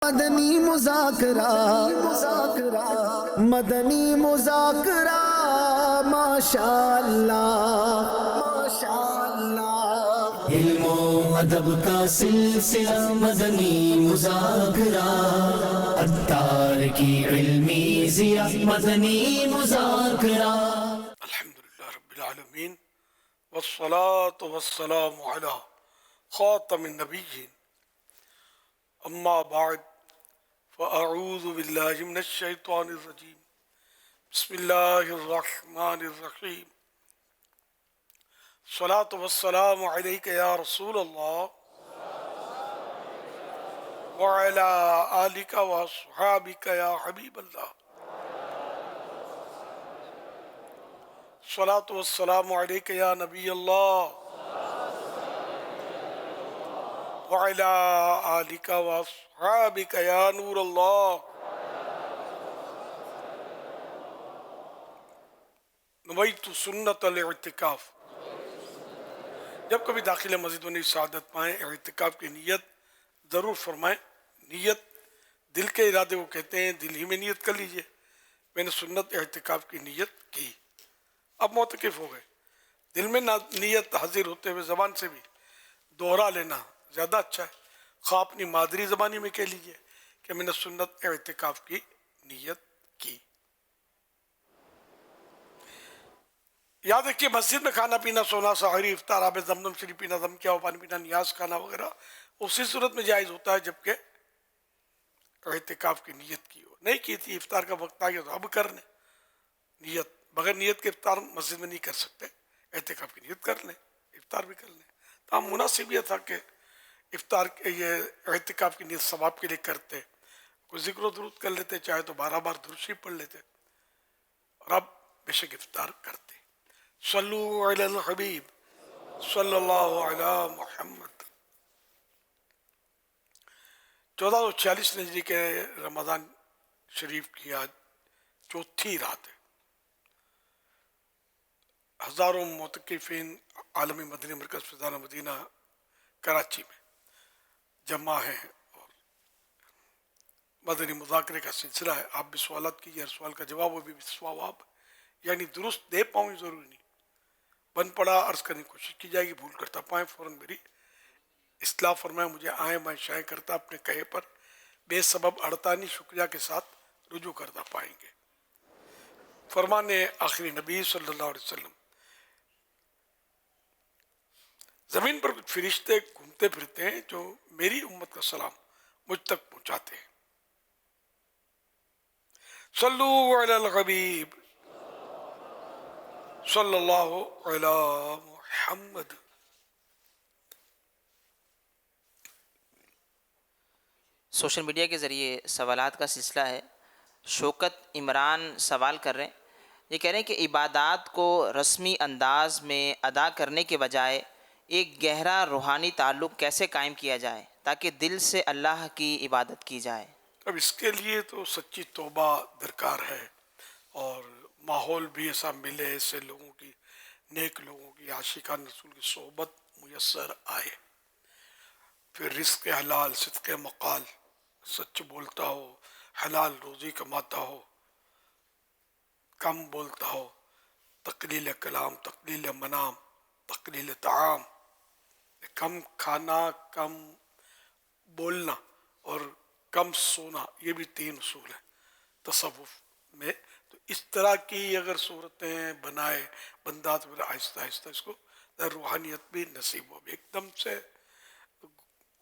مدنی مذاکرہ مدنی مذاکرہ ماشاء اللہ ماشاء اللہ، علم و ادب کا سلسلہ مدنی مذاکرہ، عطار کی علمی ضیاء مدنی مذاکرہ۔ الحمدللہ رب العالمین والصلاة والسلام علی خاتم النبیین، اما بعد فاعوذ باللہ من الشیطان الرجیم، بسم اللہ الرحمن الرحیم، الصلاة والسلام علیک یا رسول اللہ وعلی آلک واصحابک یا حبیب اللہ، الصلاة والسلام علیک یا نبی اللہ وعلی آلک واصحابک یا نور اللہ۔ نویت سنت الاعتکاف، جب کبھی داخل مسجد میں سعادت پائیں اعتکاف کی نیت ضرور فرمائیں۔ نیت دل کے ارادے کو کہتے ہیں، دل ہی میں نیت کر لیجئے۔ میں نے سنت اعتکاف کی نیت کی، اب معتکف ہو گئے۔ دل میں نیت حاضر ہوتے ہوئے زبان سے بھی دوہرا لینا زیادہ اچھا ہے۔ خواہ اپنی مادری زبانی میں کہہ لیجئے کہ میں نے سنت اعتکاف کی نیت کی۔ یاد رکھیے، مسجد میں کھانا پینا، سونا، سحری، افطار، آب زمزم شریف پینا، دم کیا ہو پانی پینا، نیاز کھانا وغیرہ اسی صورت میں جائز ہوتا ہے جبکہ اعتکاف کی نیت کی ہو۔ نہیں کی تھی، افطار کا وقت آ گیا تو اب کر لیں نیت۔ بغیر نیت کے افطار مسجد میں نہیں کر سکتے، اعتکاف کی نیت کر لیں، افطار بھی کر لیں۔ تو ہم مناسب یہ تھا کہ افطار یہ اعتکاف کی نیت ثواب کے لیے کرتے، کوئی ذکر و درود کر لیتے، چاہے تو 12 بار درود شریف پڑھ لیتے، اور اب بے شک افطار کرتے۔ صلو علی الحبیب صلی اللہ علی محمد۔ 1446 ہجری کے رمضان شریف کی آج چوتھی رات ہے۔ ہزاروں معتکفین عالمی مدنی مرکز فیضان مدینہ کراچی میں جمع ہیں، اور مدنی مذاکرے کا سلسلہ ہے۔ آپ بھی سوالات کیجیے، ہر سوال کا جواب وہ بھی ثواب، یعنی درست دے پاؤں ضروری نہیں، بن پڑا عرض کرنے کی کوشش کی جائے گی، بھول کرتا پائیں فوراً میری اصلاح فرمائیں، مجھے آئیں میں شائع کرتا اپنے کہے پر، بے سبب اڑتا نہیں، شکریہ کے ساتھ رجوع کرتا پائیں گے۔ فرمان آخری نبی صلی اللہ علیہ وسلم، زمین پر کچھ فرشتے گھومتے پھرتے ہیں جو میری امت کا سلام مجھ تک پہنچاتے ہیں۔ صلو علی الحبیب صلی اللہ علی محمد۔ سوشل میڈیا کے ذریعے سوالات کا سلسلہ ہے۔ شوکت عمران سوال کر رہے ہیں، یہ کہہ رہے ہیں کہ عبادات کو رسمی انداز میں ادا کرنے کے بجائے ایک گہرا روحانی تعلق کیسے قائم کیا جائے تاکہ دل سے اللہ کی عبادت کی جائے؟ اب اس کے لیے تو سچی توبہ درکار ہے، اور ماحول بھی ایسا ملے، ایسے لوگوں کی، نیک لوگوں کی، عاشقان رسول کی صحبت میسر آئے، پھر رزق حلال، صدق مقال، سچ بولتا ہو، حلال روزی کماتا ہو، کم بولتا ہو، تقلیل کلام، تقلیل منام، تقلیل طعام، کم کھانا، کم بولنا اور کم سونا، یہ بھی 3 اصول ہیں تصوف میں۔ تو اس طرح کی اگر صورتیں بنائے بندہ تو پھر آہستہ آہستہ اس کو روحانیت بھی نصیب ہو۔ ایک دم سے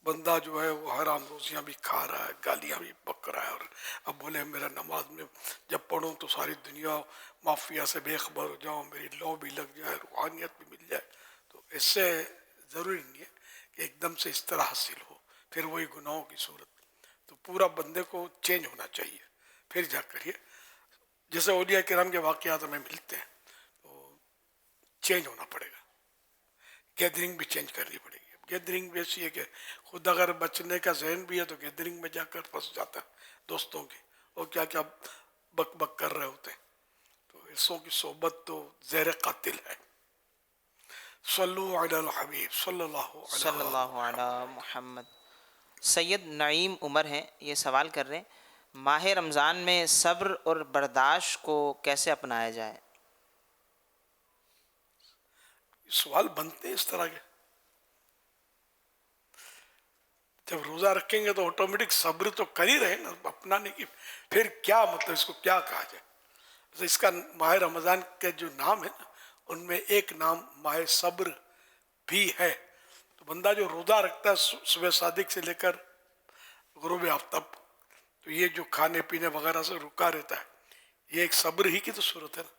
بندہ جو ہے وہ حرام روزیاں بھی کھا رہا ہے، گالیاں بھی پک رہا ہے، اور اب بولے میرا نماز میں جب پڑھوں تو ساری دنیا مافیا سے بے خبر ہو جاؤں، میری لو بھی لگ جائے، روحانیت بھی مل جائے، تو اس سے ضروری نہیں ہے کہ ایک دم سے اس طرح حاصل ہو، پھر وہی گناہوں کی صورت۔ تو پورا بندے کو چینج ہونا چاہیے، پھر جا کر یہ جیسے اولیاء کرام کے واقعات ہمیں ملتے ہیں، تو چینج ہونا پڑے گا، گیدرنگ بھی چینج کرنی پڑے گی۔ گیدرنگ بھی ایسی ہے کہ خود اگر بچنے کا ذہن بھی ہے تو گیدرنگ میں جا کر پھنس جاتا ہے دوستوں کی، اور کیا کیا بک بک کر رہے ہوتے ہیں، تو ایسوں کی صحبت تو زہر قاتل ہے۔ صلو علی الحبیب صلی اللہ علیہ صلی اللہ وسلم۔ علی محمد۔ سید نعیم عمر ہیں، یہ سوال کر رہے ہیں ماہ رمضان میں صبر اور برداشت کو کیسے اپنایا جائے؟ سوال بنتے ہیں اس طرح کے. جب روزہ رکھیں گے تو آٹومیٹک صبر تو کر ہی رہے نا اپنانے کی. پھر کیا مطلب اس کو کیا کہا جائے؟ اس کا ماہ رمضان کے جو نام ہے نا ان میں ایک نام ماہ صبر بھی ہے. تو بندہ جو روزہ رکھتا ہے صبح صادق سے لے کر غروب آفتاب، تو یہ جو کھانے پینے وغیرہ سے رکا رہتا ہے، یہ ایک صبر ہی کی تو صورت ہے نا.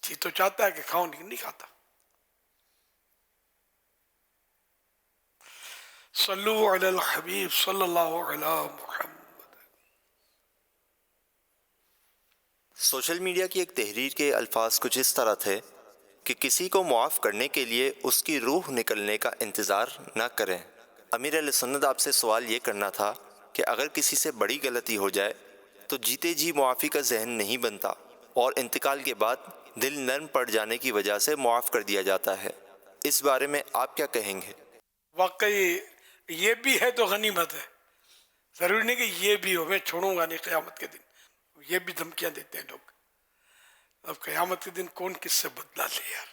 جی تو چاہتا ہے کہ کھاؤں لیکن نہیں کھاتا. صلو علی الحبیب صلی اللہ علی محمد. سوشل میڈیا کی ایک تحریر کے الفاظ کچھ اس طرح تھے کہ کسی کو معاف کرنے کے لیے اس کی روح نکلنے کا انتظار نہ کریں. امیر اہل سنت آپ سے سوال یہ کرنا تھا کہ اگر کسی سے بڑی غلطی ہو جائے تو جیتے جی معافی کا ذہن نہیں بنتا اور انتقال کے بعد دل نرم پڑ جانے کی وجہ سے معاف کر دیا جاتا ہے. اس بارے میں آپ کیا کہیں گے؟ واقعی یہ بھی ہے تو غنیمت ہے. ضروری نہیں کہ یہ بھی ہو میں چھوڑوں گا نہیں قیامت کے دن. یہ بھی دھمکیاں دیتے ہیں لوگ. اب قیامت کے دن کون کس سے بدلہ لے یار،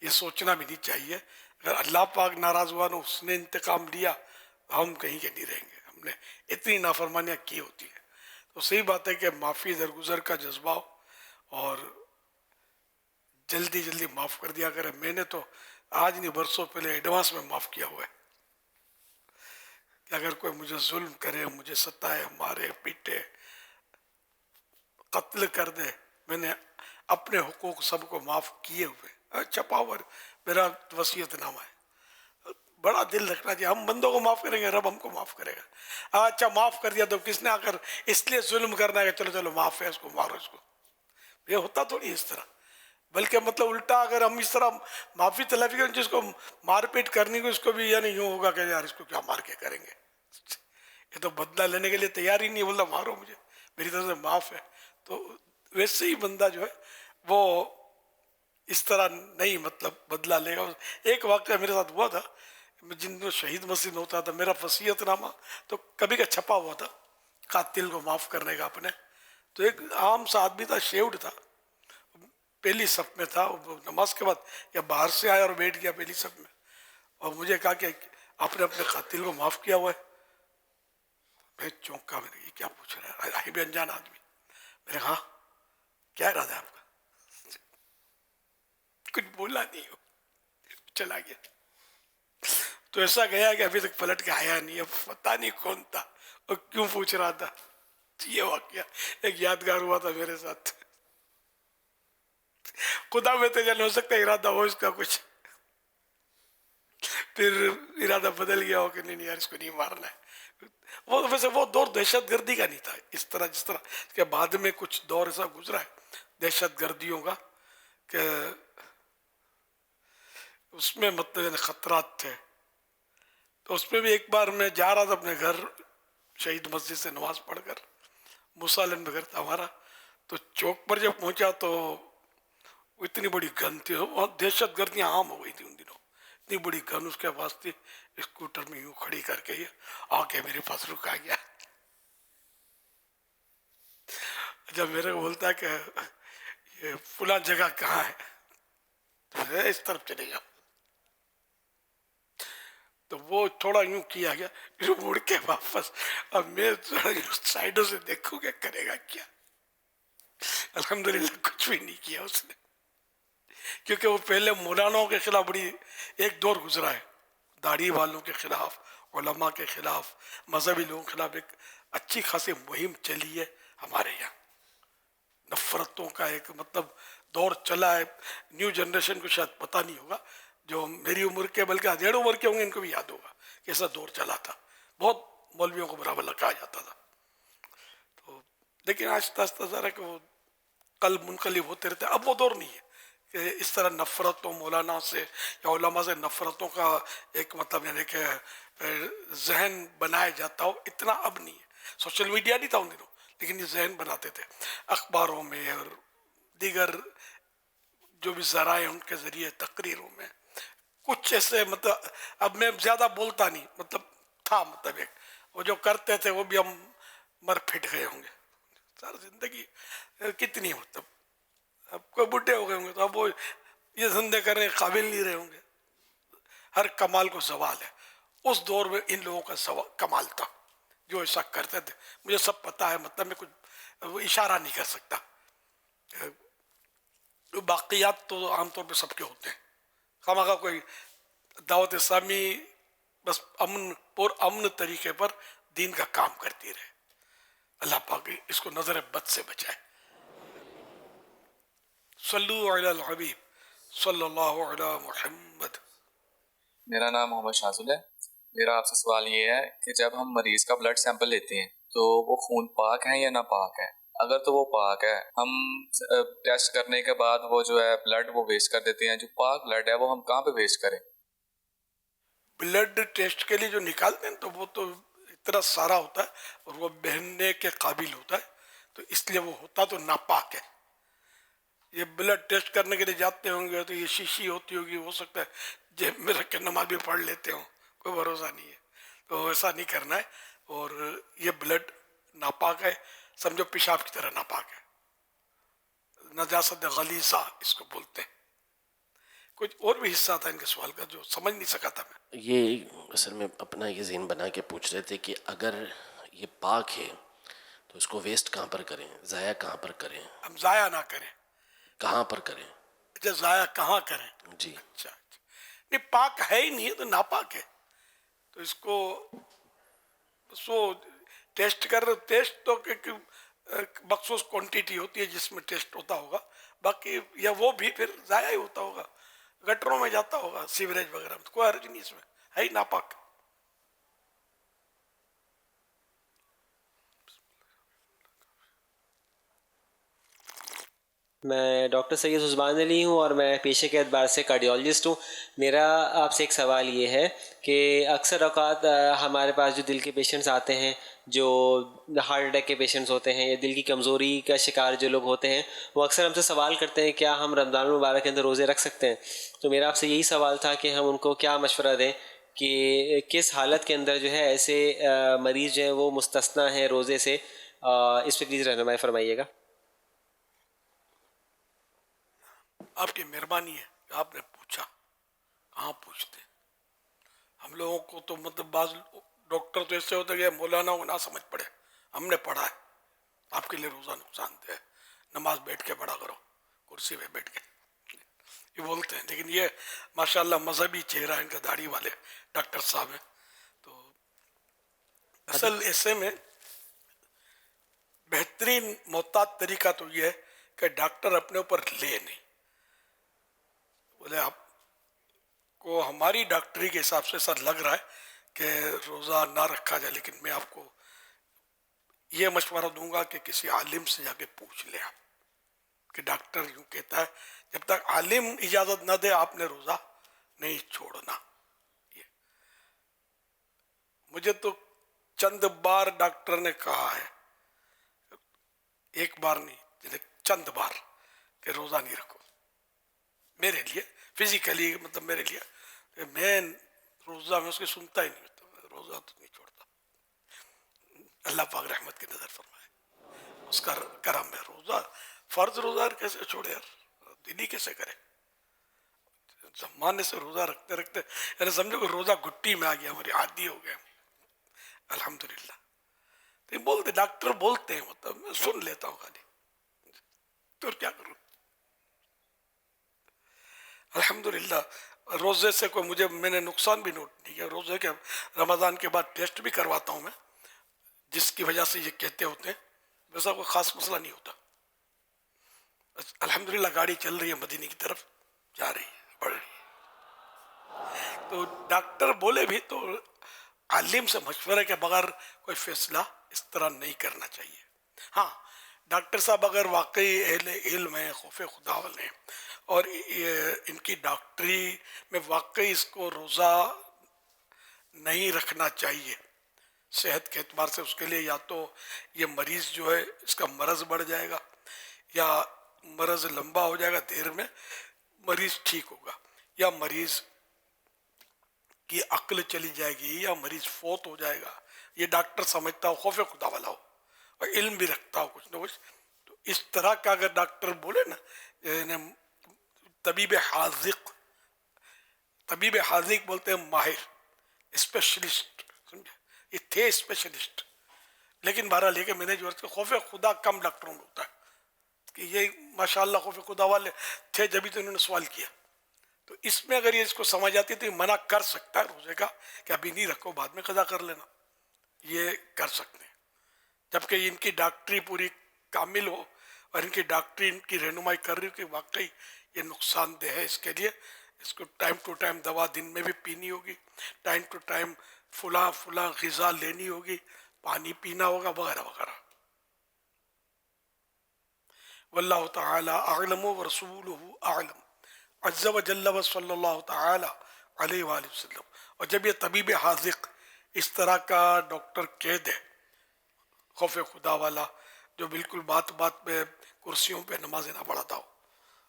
یہ سوچنا بھی نہیں چاہیے. اگر اللہ پاک ناراض ہوا نا اس نے انتقام لیا ہم کہیں کے نہیں رہیں گے. ہم نے اتنی نافرمانیاں کی ہوتی ہیں. تو صحیح بات ہے کہ معافی درگزر کا جذبہ ہو اور جلدی جلدی معاف کر دیا کرے. میں نے تو آج نہیں برسوں پہلے ایڈوانس میں معاف کیا ہوا ہے کہ اگر کوئی مجھے ظلم کرے، مجھے ستائے، مارے، پیٹے، قتل کر دے، میں نے اپنے حقوق سب کو معاف کیے ہوئے. چھپا ہوا میرا وصیت نامہ ہے. بڑا دل رکھنا چاہیے. ہم بندوں کو معاف کریں گے، رب ہم کو معاف کرے گا. اچھا معاف کر دیا تو کس نے آ کر اس لیے ظلم کرنا ہے کہ چلو چلو معاف ہے، اس کو مارو اس کو. یہ ہوتا تھوڑی اس طرح. بلکہ مطلب الٹا اگر ہم اس طرح معافی تلافی کریں جس کو مار پیٹ کرنی کو، اس کو بھی یعنی یوں ہوگا کہ یار اس کو کیا مار کے کریں گے. یہ تو بدلہ لینے کے لیے تیار ہی نہیں. بولتا مارو مجھے، میری طرف سے معاف ہے. تو ویسے ہی بندہ جو ہے وہ اس طرح نہیں مطلب بدلہ لے گا. ایک واقعہ میرے ساتھ ہوا تھا، جن کو شہید مسجد ہوتا تھا، میرا وصیت نامہ تو کبھی کا چھپا ہوا تھا قاتل کو معاف کرنے کا اپنے. تو ایک عام سا آدمی تھا، شیوڈ تھا، پہلی صف میں تھا. نماز کے بعد یا باہر سے آیا اور بیٹھ گیا پہلی صف میں، اور مجھے کہا کہ آپ نے اپنے قاتل کو معاف کیا ہوا ہے. میں چونکا. میں نے یہ کیا پوچھ رہا ہے، آئی بھی انجان آدمی. میں نے کہا کیا ارادہ ہے آپ کا؟ کچھ بولا نہیں ہو، چلا گیا. تو ایسا گیا کہ ابھی تک پلٹ کے آیا نہیں. اب پتہ نہیں کون تھا اور کیوں پوچھ رہا تھا. یہ واقعہ ایک یادگار ہوا تھا میرے ساتھ. خدا میں تو ہو سکتا ہے ارادہ ہو اس کا کچھ، پھر ارادہ بدل گیا ہو کہ نہیں یار اس کو نہیں مارنا ہے. وہ ویسے وہ دور دہشت گردی کا نہیں تھا اس طرح جس طرح کہ بعد میں کچھ دور ایسا گزرا ہے دہشت گردیوں کا کہ اس میں مطلب خطرات تھے. تو اس میں بھی ایک بار میں جا رہا تھا اپنے گھر شہید مسجد سے نماز پڑھ کر، موسیٰ میں گھر تھا ہمارا. تو چوک پر جب پہنچا تو اتنی بڑی گن تھی، وہاں دہشت گردیاں عام ہو گئی تھی ان دنوں. اتنی بڑی گن اس کے پاس تھی، اسکوٹر میں یوں کھڑی کر کے یہ آ کے میرے پاس رکا گیا. جب میرے کو بولتا ہے کہ یہ فلاں جگہ کہاں ہے، تو میں اس طرف چلے جاؤ. تو وہ تھوڑا یوں کیا گیا، پھر مڑ کے واپس. اب میں سائڈوں سے دیکھوں گا کرے گا کیا. الحمدللہ کچھ بھی نہیں کیا اس نے، کیونکہ وہ پہلے مولانوں کے خلاف بڑی ایک دور گزرا ہے. داڑھی والوں کے خلاف، علماء کے خلاف، مذہبی لوگوں کے خلاف ایک اچھی خاصی مہم چلی ہے ہمارے یہاں. نفرتوں کا ایک مطلب دور چلا ہے. نیو جنریشن کو شاید پتہ نہیں ہوگا، جو میری عمر کے بلکہ ادھیڑ عمر کے ہوں گے ان کو بھی یاد ہوگا کہ ایسا دور چلا تھا. بہت مولویوں کو برا بھلا کہا جاتا تھا. تو لیکن آہستہ آہستہ ذرا کہ وہ قلب منقلب ہوتے رہتے. اب وہ دور نہیں ہے کہ اس طرح نفرتوں مولانا سے یا علماء سے نفرتوں کا ایک مطلب یعنی کہ ذہن بنایا جاتا ہو، اتنا اب نہیں ہے. سوشل میڈیا نہیں تھا ان دنوں، لیکن یہ ذہن بناتے تھے اخباروں میں اور دیگر جو بھی ذرائع ان کے ذریعے تقریروں میں. کچھ ایسے مطلب اب میں زیادہ بولتا نہیں، مطلب تھا مطلب ایک وہ جو کرتے تھے وہ بھی ہم مر پھٹ گئے ہوں گے. ساری زندگی کتنی مطلب اب کوئی بڈھے ہو گئے ہوں گے تو اب وہ یہ دھندے کرنے کے قابل نہیں رہے ہوں گے. ہر کمال کو زوال ہے. اس دور میں ان لوگوں کا کمال تھا جو ایسا کرتے تھے. مجھے سب پتا ہے, مطلب میں کچھ وہ اشارہ نہیں کر سکتا. باقیات تو عام طور پہ سب کے ہوتے ہیں. خواہ کوئی دعوت اسلامی بس امن طریقے پر دین کا کام کرتی رہے. اللہ پاک اس کو نظر بد سے بچائے. صلو علی الحبیب صلی اللہ علی محمد. میرا نام محمد شاذل ہے. میرا آپ سے سوال یہ ہے کہ جب ہم مریض کا بلڈ سیمپل لیتے ہیں تو وہ خون پاک ہے یا ناپاک ہے؟ اگر تو وہ پاک ہے, ہم ٹیسٹ کرنے کے بعد وہ جو ہے بلڈ وہ ویسٹ کر دیتے ہیں, جو پاک بلڈ ہے وہ ہم کہاں پہ ویسٹ کریں؟ بلڈ ٹیسٹ کے لیے جو نکالتے ہیں تو وہ تو اتنا سارا ہوتا ہے اور وہ بہنے کے قابل ہوتا ہے, تو اس لیے وہ ہوتا تو ناپاک ہے. یہ بلڈ ٹیسٹ کرنے کے لیے جاتے ہوں گے تو یہ شیشی ہوتی ہوگی, ہو سکتا ہے جیب میں رکھ کے نماز بھی پڑھ لیتے ہوں, کوئی بھروسہ نہیں ہے. تو ایسا نہیں کرنا ہے. اور یہ بلڈ ناپاک ہے, سمجھو پیشاب کی طرح ناپاک ہے, نجاست غلیظہ اس کو بولتے ہیں. کچھ اور بھی حصہ تھا ان کے سوال کا جو سمجھ نہیں سکا تھا میں. یہ اصل میں اپنا یہ ذہن بنا کے پوچھ رہے تھے کہ اگر یہ پاک ہے تو اس کو ویسٹ کہاں پر کریں, ضائع کہاں پر کریں؟ ہم ضائع نہ کریں. کہاں پر کریں؟ اچھا ضائع کہاں کریں؟ جی اچھا نہیں, پاک ہے ہی نہیں تو ناپاک ہے. تو اس کو سو ٹیسٹ کر رہے, ٹیسٹ تو مخصوص کوانٹیٹی ہوتی ہے جس میں ٹیسٹ ہوتا ہوگا, باقی یا وہ بھی پھر ضائع ہی ہوتا ہوگا, گٹروں میں جاتا ہوگا, سیوریج وغیرہ میں, کوئی حرج نہیں اس میں, ہے ہی ناپاک. میں ڈاکٹر سید عثمان علی ہوں اور میں پیشے کے اعتبار سے کارڈیولوجسٹ ہوں. میرا آپ سے ایک سوال یہ ہے کہ اکثر اوقات ہمارے پاس جو دل کے پیشنٹس آتے ہیں, جو ہارٹ اٹیک کے پیشنٹس ہوتے ہیں یا دل کی کمزوری کا شکار جو لوگ ہوتے ہیں, وہ اکثر ہم سے سوال کرتے ہیں کیا ہم رمضان المبارک کے اندر روزے رکھ سکتے ہیں. تو میرا آپ سے یہی سوال تھا کہ ہم ان کو کیا مشورہ دیں کہ کس حالت کے اندر جو ہے ایسے مریض جو ہیں وہ مستثنیٰ ہیں روزے سے. اس پہ پلیز رہنمائی فرمائیے گا. آپ کی مہربانی ہے کہ آپ نے پوچھا. کہاں پوچھتے ہم لوگوں کو تو, مطلب بعض ڈاکٹر تو ایسے ہوتے کہ مولانا کو نہ سمجھ پڑے. ہم نے پڑھا ہے, آپ کے لیے روزہ نقصان دہ ہے, نماز بیٹھ کے پڑھا کرو, کرسی پہ بیٹھ کے, یہ بولتے ہیں. لیکن یہ ماشاءاللہ مذہبی چہرہ ان کا, داڑھی والے ڈاکٹر صاحب ہیں. تو اصل ایسے میں بہترین محتاط طریقہ تو یہ ہے کہ ڈاکٹر اپنے اوپر لے نہیں. بولے آپ کو ہماری ڈاکٹری کے حساب سے سر لگ رہا ہے کہ روزہ نہ رکھا جائے, لیکن میں آپ کو یہ مشورہ دوں گا کہ کسی عالم سے جا کے پوچھ لیں آپ کہ ڈاکٹر یوں کہتا ہے, جب تک عالم اجازت نہ دے آپ نے روزہ نہیں چھوڑنا. یہ مجھے تو چند بار ڈاکٹر نے کہا ہے, ایک بار نہیں چند بار, کہ روزہ نہیں رکھو. میرے لیے فزیکلی, مطلب میرے لیے, میں روزہ میں اس کی سنتا ہی نہیں, روزہ تو نہیں چھوڑتا. اللہ پاک رحمت کی نظر فرمائے, اس کا کرم ہے. روزہ فرض روزہ کیسے چھوڑے یار, دلی کیسے کرے. زمانے سے روزہ رکھتے رکھتے یعنی سمجھو کہ روزہ گھٹی میں آ گیا, ہماری عادی ہو گیا الحمدللہ. تو بولتے ڈاکٹر بولتے ہیں, مطلب میں سن لیتا ہوں خالی, تو کیا کروں. الحمدللہ روزے سے کوئی میں نے نقصان بھی نوٹ نہیں کیا. روزے کے رمضان کے بعد ٹیسٹ بھی کرواتا ہوں میں, جس کی وجہ سے یہ کہتے ہوتے ہیں, ویسا کوئی خاص مسئلہ نہیں ہوتا. الحمدللہ گاڑی چل رہی ہے, مدینے کی طرف جا رہی ہے, بڑھ رہی ہے. تو ڈاکٹر بولے بھی تو عالم سے مشورے کے بغیر کوئی فیصلہ اس طرح نہیں کرنا چاہیے. ہاں ڈاکٹر صاحب اگر واقعی اہل علم ہیں, خوف خدا والے ہیں, اور ان کی ڈاکٹری میں واقعی اس کو روزہ نہیں رکھنا چاہیے صحت کے اعتبار سے, اس کے لیے یا تو یہ مریض جو ہے اس کا مرض بڑھ جائے گا, یا مرض لمبا ہو جائے گا, دیر میں مریض ٹھیک ہوگا, یا مریض کی عقل چلی جائے گی, یا مریض فوت ہو جائے گا, یہ ڈاکٹر سمجھتا ہو خوف خدا والا ہو اور علم بھی رکھتا ہو کچھ نہ کچھ. تو اس طرح کا اگر ڈاکٹر بولے نا یعنی طبیب حاذق بولتے ہیں ماہر اسپیشلسٹ, سمجھے, یہ تھے اسپیشلسٹ. لیکن بہرحال یہ کہ میں نے جو خوف خدا کم ڈاکٹروں میں ہوتا ہے کہ یہ ماشاءاللہ خوف خدا والے تھے جبھی تو انہوں نے سوال کیا. تو اس میں اگر یہ اس کو سمجھ آتی تو یہ منع کر سکتا ہے روزے کا کہ ابھی نہیں رکھو بعد میں قضا کر لینا, یہ کر سکتے ہیں. جبکہ ان کی ڈاکٹری پوری کامل ہو اور ان کی ڈاکٹری ان کی رہنمائی کر رہی ہو کہ واقعی یہ نقصان دہ ہے, اس کے لیے اس کو ٹائم ٹو ٹائم دوا دن میں بھی پینی ہوگی, ٹائم ٹو ٹائم فلاں غذا لینی ہوگی, پانی پینا ہوگا وغیرہ وغیرہ. واللہ تعالی اعلم ورسولہ اعلم عز وجل وصلی اللہ تعالی علیہ وآلہ وسلم. اور جب یہ طبیب حاذق اس طرح کا ڈاکٹر کہہ دے خوف خدا والا جو بالکل بات بات پہ کرسیوں پہ نمازیں نہ پڑھاتا ہو,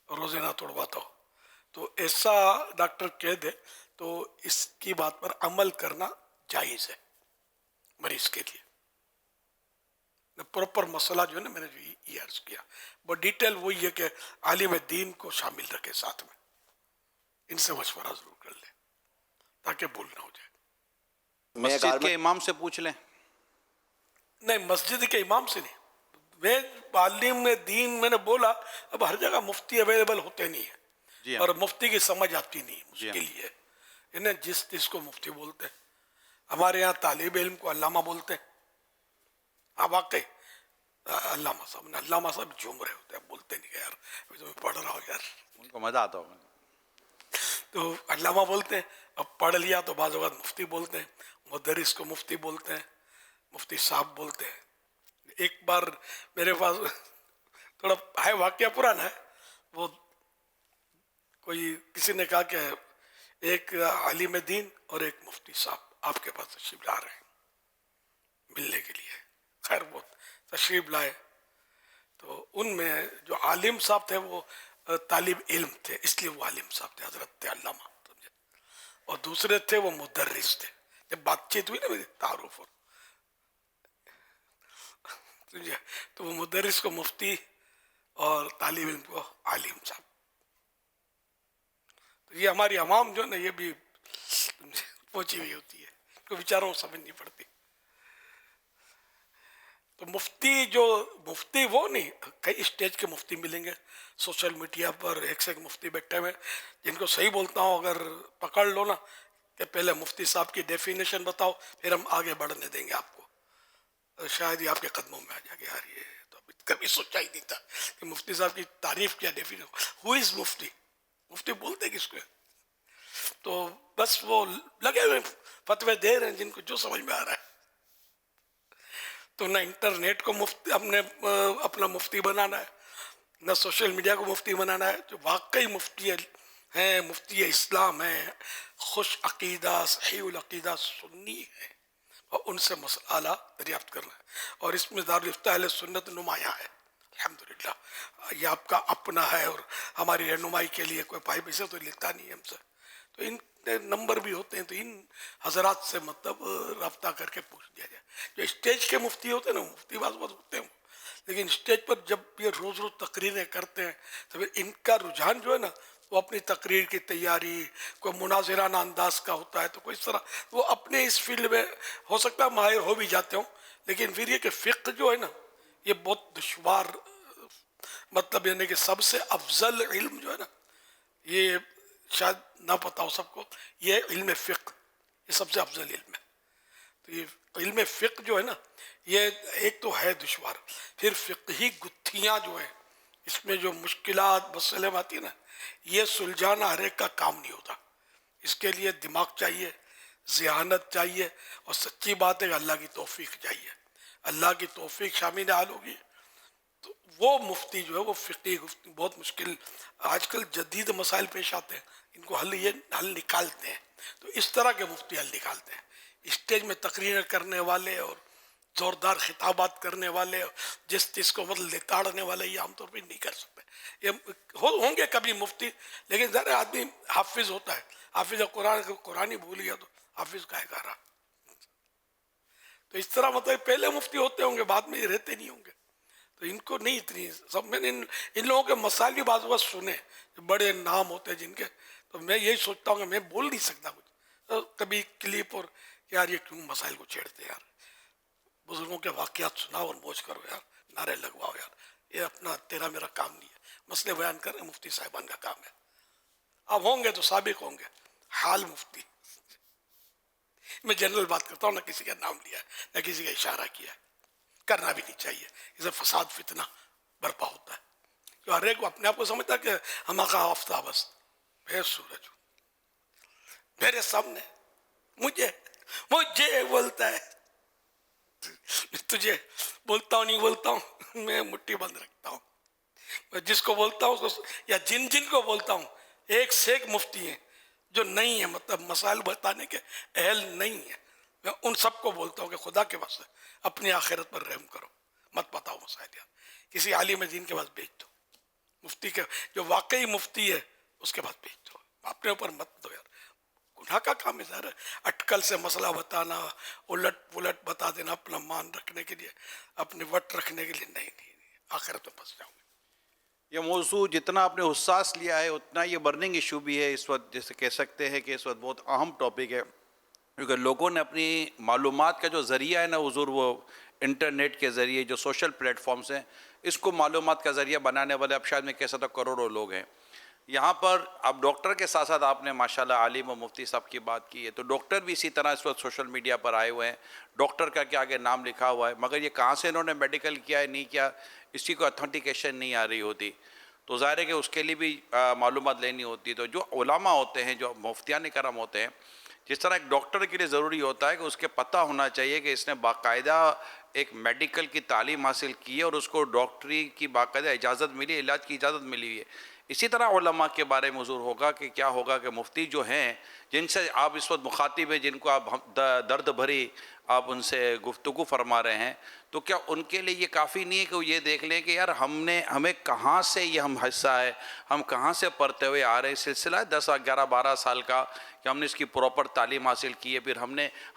روزے نہ توڑواتا ہو, تو ایسا ڈاکٹر کہہ دے تو اس کی بات پر عمل کرنا جائز ہے مریض کے لیے. پراپر مسئلہ جو ہے نا میں نے جو یہ عرض کیا وہ ڈیٹیل وہی ہے کہ عالم دین کو شامل رکھے ساتھ میں, ان سے مشورہ ضرور کر لیں تاکہ بھول نہ ہو جائے. مسجد کے امام سے پوچھ لیں. نہیں, مسجد کے امام سے نہیں. میں عالم دین میں نے بولا اب ہر جگہ مفتی اویلیبل ہوتے نہیں ہیں, جی اور مفتی کی سمجھ آتی نہیں, مشکل ہی ہے. انہیں جس کو مفتی بولتے ہیں, ہمارے یہاں طالب علم کو علامہ بولتے ہیں. ہاں واقعی علامہ صاحب جھوم رہے ہوتے ہیں, بولتے نہیں کہ یار ابھی تو میں پڑھ رہا ہوں یار, ان کو مزہ آتا ہوگا. تو علامہ بولتے ہیں. اب پڑھ لیا تو بعض اوقات مفتی بولتے ہیں, مدرس کو مفتی بولتے ہیں, مفتی صاحب بولتے ہیں. ایک بار میرے پاس تھوڑا ہے واقعہ پرانا ہے, وہ کوئی کسی نے کہا کہ ایک عالم دین اور ایک مفتی صاحب آپ کے پاس تشریف لا رہے ہیں ملنے کے لیے. خیر وہ تشریف لائے تو ان میں جو عالم صاحب تھے وہ طالب علم تھے, اس لیے وہ عالم صاحب تھے, حضرت تھے علامہ, اور دوسرے تھے وہ مدرس تھے. جب بات چیت ہوئی نا میری تعارف اور تو وہ مدرس کو مفتی اور طالب علم کو عالم صاحب. تو یہ ہماری عوام جو ہے نا یہ بھی پہنچی ہوئی ہوتی ہے, کو بیچاروں کو سمجھ نہیں پڑتی. تو مفتی وہ نہیں, کئی اسٹیج کے مفتی ملیں گے سوشل میڈیا پر, ایک سے ایک مفتی بیٹھے ہوئے جن کو صحیح بولتا ہوں اگر پکڑ لو نا کہ پہلے مفتی صاحب کی ڈیفینیشن بتاؤ پھر ہم آگے بڑھنے دیں گے آپ کو, شاید یہ آپ کے قدموں میں آ جائے گا. یار یہ تو کبھی سوچا ہی نہیں تھا کہ مفتی صاحب کی تعریف کیا ڈیفینیشن, ہو از مفتی بولتے کس کو. تو بس وہ لگے ہوئے فتوے دے رہے ہیں جن کو جو سمجھ میں آ رہا ہے. تو نہ انٹرنیٹ کو مفتی اپنا مفتی بنانا ہے, نہ سوشل میڈیا کو مفتی بنانا ہے. جو واقعی مفتی ہیں, مفتی اسلام ہیں, خوش عقیدہ صحیح العقیدہ سنی ہے, اور ان سے مسئلہ دریافت کرنا ہے. اور اس میں دارالفتہ اہل سنت نمایاں ہے الحمدللہ. یہ آپ کا اپنا ہے, اور ہماری رہنمائی کے لیے کوئی پائی پیسے تو لیتا نہیں ہم سے. تو ان نمبر بھی ہوتے ہیں, تو ان حضرات سے مطلب رابطہ کر کے پوچھ دیا جائے. جو اسٹیج کے مفتی ہوتے ہیں نا, مفتی بعض ہوتے ہیں, لیکن اسٹیج پر جب یہ روز تقریریں کرتے ہیں تو پھر ان کا رجحان جو ہے نا وہ اپنی تقریر کی تیاری, کوئی مناظرانہ انداز کا ہوتا ہے, تو کوئی اس طرح وہ اپنے اس فیلڈ میں ہو سکتا ہے ماہر ہو بھی جاتے ہوں, لیکن پھر یہ کہ فقہ جو ہے نا یہ بہت دشوار, مطلب یعنی کہ سب سے افضل علم جو ہے نا, یہ شاید نہ پتہ ہو سب کو, یہ علم فقہ یہ سب سے افضل علم ہے. تو یہ علم فقہ جو ہے نا یہ ایک تو ہے دشوار, پھر فقہی گتھیاں جو ہیں اس میں جو مشکلات مسئلے میں آتی ہیں نا, یہ سلجھانا ہر ایک کا کام نہیں ہوتا. اس کے لیے دماغ چاہیے, ذہانت چاہیے, اور سچی بات ہے کہ اللہ کی توفیق چاہیے. اللہ کی توفیق شامل حال ہوگی تو وہ مفتی جو ہے وہ فقہی بہت مشکل, آج کل جدید مسائل پیش آتے ہیں, ان کو حل نکالتے ہیں. تو اس طرح کے مفتی حل نکالتے ہیں. اسٹیج میں تقریر کرنے والے اور زوردار خطابات کرنے والے, جس چیز کو مطلب لتاڑنے والے, یہ عام طور پہ نہیں کر سکتے. یہ ہوں گے کبھی مفتی, لیکن ذرا آدمی حافظ ہوتا ہے, حافظ قرآن ہی بھول گیا تو حافظ کہے گا رہا. تو اس طرح مطلب پہلے مفتی ہوتے ہوں گے، بعد میں یہ رہتے نہیں ہوں گے، تو ان کو نہیں اتنی سب. میں نے ان لوگوں کے مسائل بھی بعض وقت سنے، بڑے نام ہوتے ہیں جن کے، تو میں یہی سوچتا ہوں کہ میں بول نہیں سکتا کچھ، تو کبھی کلپ اور یار یہ کیوں مسائل کو چھیڑتے یار، بزرگوں کے واقعات سناؤ اور موج کرو یار، نعرے لگواؤ یار، یہ اپنا تیرا میرا کام نہیں ہے. مسئلے بیان کرنا مفتی صاحبان کا کام ہے. اب ہوں گے تو سابق ہوں گے. حال مفتی، میں جنرل بات کرتا ہوں، نہ کسی کا نام لیا ہے نہ کسی کا اشارہ کیا ہے، کرنا بھی نہیں چاہیے، اسے فساد فتنہ برپا ہوتا ہے. کہ ہر ایک اپنے آپ کو سمجھتا کہ ہم کا آفتاب است، بے سورج میرے سامنے مجھے بولتا ہے، تجھے بولتا ہوں نہیں بولتا ہوں، میں مٹھی بند رکھتا ہوں. میں جس کو بولتا ہوں یا جن کو بولتا ہوں، ایک سے ایک مفتی ہیں جو نہیں ہے، مطلب مسائل بتانے کے اہل نہیں ہے، میں ان سب کو بولتا ہوں کہ خدا کے واسطے اپنی آخرت پر رحم کرو، مت بتاؤ مسائل یار، کسی عالم دین کے پاس بھیج دو، مفتی کے جو واقعی مفتی ہے اس کے پاس بھیج دو، اپنے اوپر مت دو یار. گناہ کا کام ہے سر، اٹکل سے مسئلہ بتانا، الٹ پلٹ بتا دینا اپنا مان رکھنے کے لیے، اپنے وٹ رکھنے کے لیے، نہیں آخرت میں پھنس جاؤں گے. یہ موضوع جتنا آپ نے حساس لیا ہے اتنا یہ برننگ ایشو بھی ہے اس وقت، جیسے کہہ سکتے ہیں کہ اس وقت بہت اہم ٹاپک ہے، کیونکہ لوگوں نے اپنی معلومات کا جو ذریعہ ہے نا حضور، وہ انٹرنیٹ کے ذریعے جو سوشل پلیٹ فارمز ہیں، اس کو معلومات کا ذریعہ بنانے والے اب شاید میں کہہ سکتا ہوں کروڑوں لوگ ہیں. یہاں پر اب ڈاکٹر کے ساتھ ساتھ آپ نے ماشاءاللہ عالم و مفتی صاحب کی بات کی ہے، تو ڈاکٹر بھی اسی طرح اس وقت سوشل میڈیا پر آئے ہوئے ہیں، ڈاکٹر کا کیا آگے نام لکھا ہوا ہے، مگر یہ کہاں سے انہوں نے میڈیکل کیا ہے نہیں کیا، اس کی کوئی اتھینٹیکیشن نہیں آ رہی ہوتی. تو ظاہر ہے کہ اس کے لیے بھی معلومات لینی ہوتی. تو جو علماء ہوتے ہیں، جو مفتیان کرام ہوتے ہیں، جس طرح ایک ڈاکٹر کے لیے ضروری ہوتا ہے کہ اس کے پتہ ہونا چاہیے کہ اس نے باقاعدہ ایک میڈیکل کی تعلیم حاصل کی ہے اور اس کو ڈاکٹری کی باقاعدہ اجازت ملی، علاج کی اجازت ملی ہوئی ہے. اسی طرح علماء کے بارے میں حضور ہوگا کہ کیا ہوگا کہ مفتی جو ہیں، جن سے آپ اس وقت مخاطب ہیں، جن کو آپ درد بھری آپ ان سے گفتگو فرما رہے ہیں، تو کیا ان کے لیے یہ کافی نہیں ہے کہ وہ یہ دیکھ لیں کہ یار ہمیں کہاں سے یہ ہم حصہ ہے، ہم کہاں سے پڑھتے ہوئے آ رہے ہیں، سلسلہ ہے 10 11 12 سال کا کہ ہم نے اس کی پراپر تعلیم حاصل کی ہے، پھر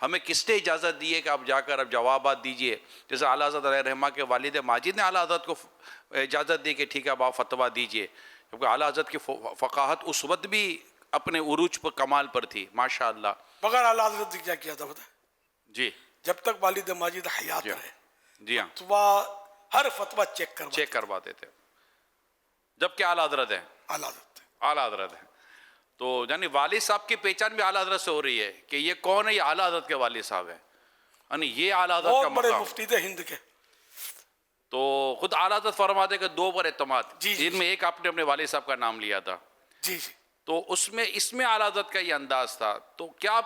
ہمیں کس نے اجازت دی ہے کہ آپ جا کر اب جوابات دیجئے. جیسے اعلیٰ حضرت علیہ رحمہ کے والد ماجد نے اعلیٰ حضرت کو اجازت دی کہ ٹھیک ہے اب آپ فتویٰ دیجئے، کیونکہ اعلیٰ حضرت کی فقاہت اس وقت بھی اپنے عروج پر کمال پر تھی ماشاءاللہ. مگر اعلیٰ حضرت نے کیا کیا تھا پتہ ہے؟ جی جب تک والد ماجد حیات رہے، جی ہاں، ہر فتویٰ چیک کرواتے تھے، جبکہ اعلیٰ حضرت ہیں، اعلیٰ حضرت ہیں. تو یعنی والد صاحب کی پہچان بھی اعلیٰ حضرت سے ہو رہی ہے کہ یہ کون ہے، یہ اعلیٰ حضرت کے والد صاحب ہیں، یعنی یہ اعلیٰ حضرت کا بہت بڑے مقام. مفتی تھے ہند کے. تو خود اعلیٰ حضرت فرماتے کہ 2 پر اعتماد، جی جن میں ایک آپ نے اپنے والد صاحب کا نام لیا تھا. جی تو اس میں اعلیٰ حضرت کا یہ انداز تھا. تو کیا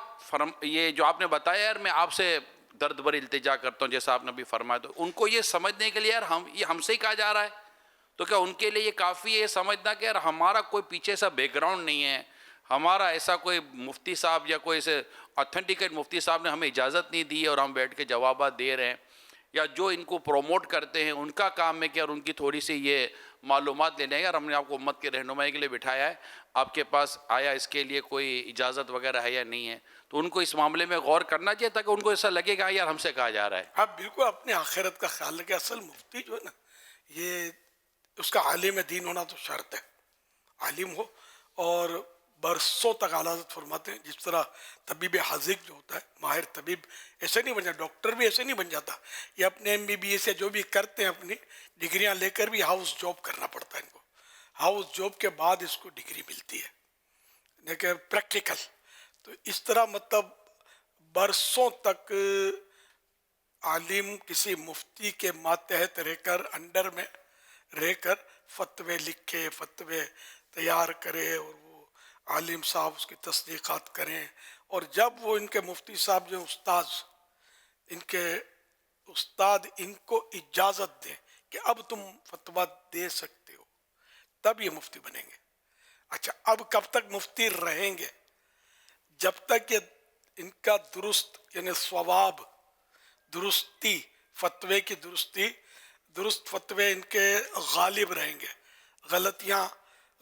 یہ جو آپ نے بتایا یار میں آپ سے درد بھری التجا کرتا ہوں جیسا آپ نے بھی فرمایا، تو ان کو یہ سمجھنے کے لیے یار یہ ہم سے ہی کہا جا رہا ہے، تو کیا ان کے لیے یہ کافی ہے یہ سمجھنا کہ یار ہمارا کوئی پیچھے سا بیک گراؤنڈ نہیں ہے، ہمارا ایسا کوئی مفتی صاحب یا کوئی ایسے اتھینٹیکیٹ مفتی صاحب نے ہمیں اجازت نہیں دی ہے اور ہم بیٹھ کے جوابات دے رہے ہیں، یا جو ان کو پروموٹ کرتے ہیں ان کا کام ہے کہ یار ان کی تھوڑی سی یہ معلومات لینے ہیں، یار ہم نے آپ کو امت کی رہنمائی کے لیے بٹھایا ہے، آپ کے پاس آیا اس کے لیے کوئی اجازت وغیرہ ہے یا نہیں ہے. تو ان کو اس معاملے میں غور کرنا چاہیے تاکہ ان کو ایسا لگے گا یار ہم سے کہا جا رہا ہے. آپ بالکل اپنے آخرت کا خیال رکھیں. اصل مفتی جو ہے نا، یہ اس کا عالم دین ہونا تو شرط ہے، عالم ہو. اور برسوں تک اعلیٰ حضرت فرماتے ہیں جس طرح طبیب حاذق جو ہوتا ہے، ماہر طبیب ایسے نہیں بن جاتا، ڈاکٹر بھی ایسے نہیں بن جاتا، یہ اپنے MBBS یا جو بھی کرتے ہیں اپنی ڈگریاں لے کر بھی ہاؤس جاب کرنا پڑتا ہے ان کو. ہاؤس جاب کے بعد اس کو ڈگری ملتی ہے، لیکن پریکٹیکل. تو اس طرح مطلب برسوں تک عالم کسی مفتی کے ماتحت رہ کر، انڈر میں رہ کر فتوے لکھے، فتوے تیار کرے، اور وہ عالم صاحب اس کی تصدیقات کریں. اور جب وہ ان کے مفتی صاحب جو استاد ان کو اجازت دیں کہ اب تم فتویٰ دے سکتے ہو، تب یہ مفتی بنیں گے. اچھا، اب کب تک مفتی رہیں گے؟ جب تک یہ ان کا درست یعنی صواب، درستی، فتوے کی درستی، درست فتوے ان کے غالب رہیں گے،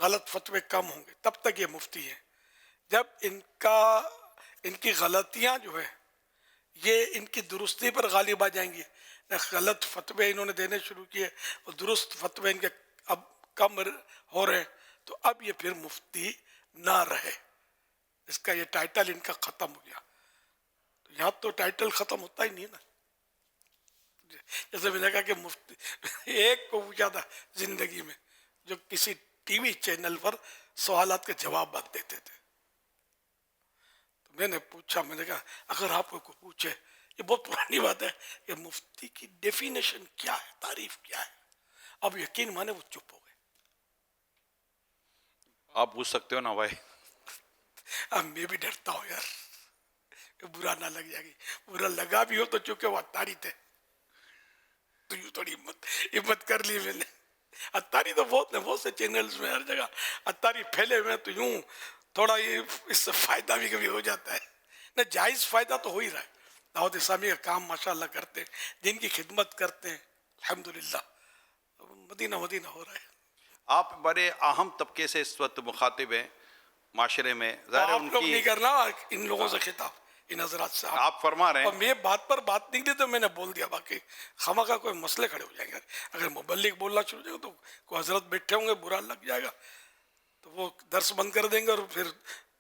غلط فتوے کم ہوں گے، تب تک یہ مفتی ہیں. جب ان کی غلطیاں جو ہے یہ ان کی درستی پر غالب آ جائیں گی. غلط فتوے انہوں نے دینے شروع کیے اور درست فتوے ان کے اب کم ہو رہے ہیں، تو اب یہ پھر مفتی نہ رہے. اس کا یہ ٹائٹل ان کا ختم ہو گیا. تو یہاں تو ٹائٹل ختم ہوتا ہی نہیں نا. جیسے میں نے کہا کہ مفتی ایک کو پوچھا تھا زندگی میں جو کسی ٹی وی چینل پر سوالات کے جواب دیتے تھے. تو میں نے پوچھا، میں نے کہا اگر آپ کو پوچھے، یہ بہت پرانی بات ہے کہ مفتی کی ڈیفینیشن کیا ہے، تعریف کیا ہے، اب یقین مانے وہ چپ ہو گئے. آپ پوچھ سکتے ہو نا بھائی. اب میں بھی ڈرتا ہوں یار کہ برا نہ لگ جائے گی. برا لگا بھی ہو تو چونکہ وہ اتاری تھے تو یوں تھوڑی ہمت کر لی میں نے. اتاری تو بہت سے چینلز میں ہر جگہ اتاری پھیلے ہوئے تو یوں تھوڑا یہ اس سے فائدہ بھی کبھی ہو جاتا ہے نہ. جائز فائدہ تو ہو ہی رہا ہے. دعوت اسلامی کا کام ماشاءاللہ کرتے ہیں، دین کی خدمت کرتے ہیں، الحمدللہ مدینہ ہو رہا ہے. آپ بڑے اہم طبقے سے اس وقت مخاطب ہیں معاشرے میں. ظاہر ہے آپ ان لوگ کی نہیں کرنا ان لوگوں سے خطاب، ان حضرات سے. آپ فرما رہے اور ہیں. میں بات پر بات نکلی تو میں نے بول دیا، باقی خواہ کوئی مسئلے کھڑے ہو جائیں گے. اگر مبلغ بولنا شروع ہو جائے گا تو کوئی حضرت بیٹھے ہوں گے، برا لگ جائے گا تو وہ درس بند کر دیں گے اور پھر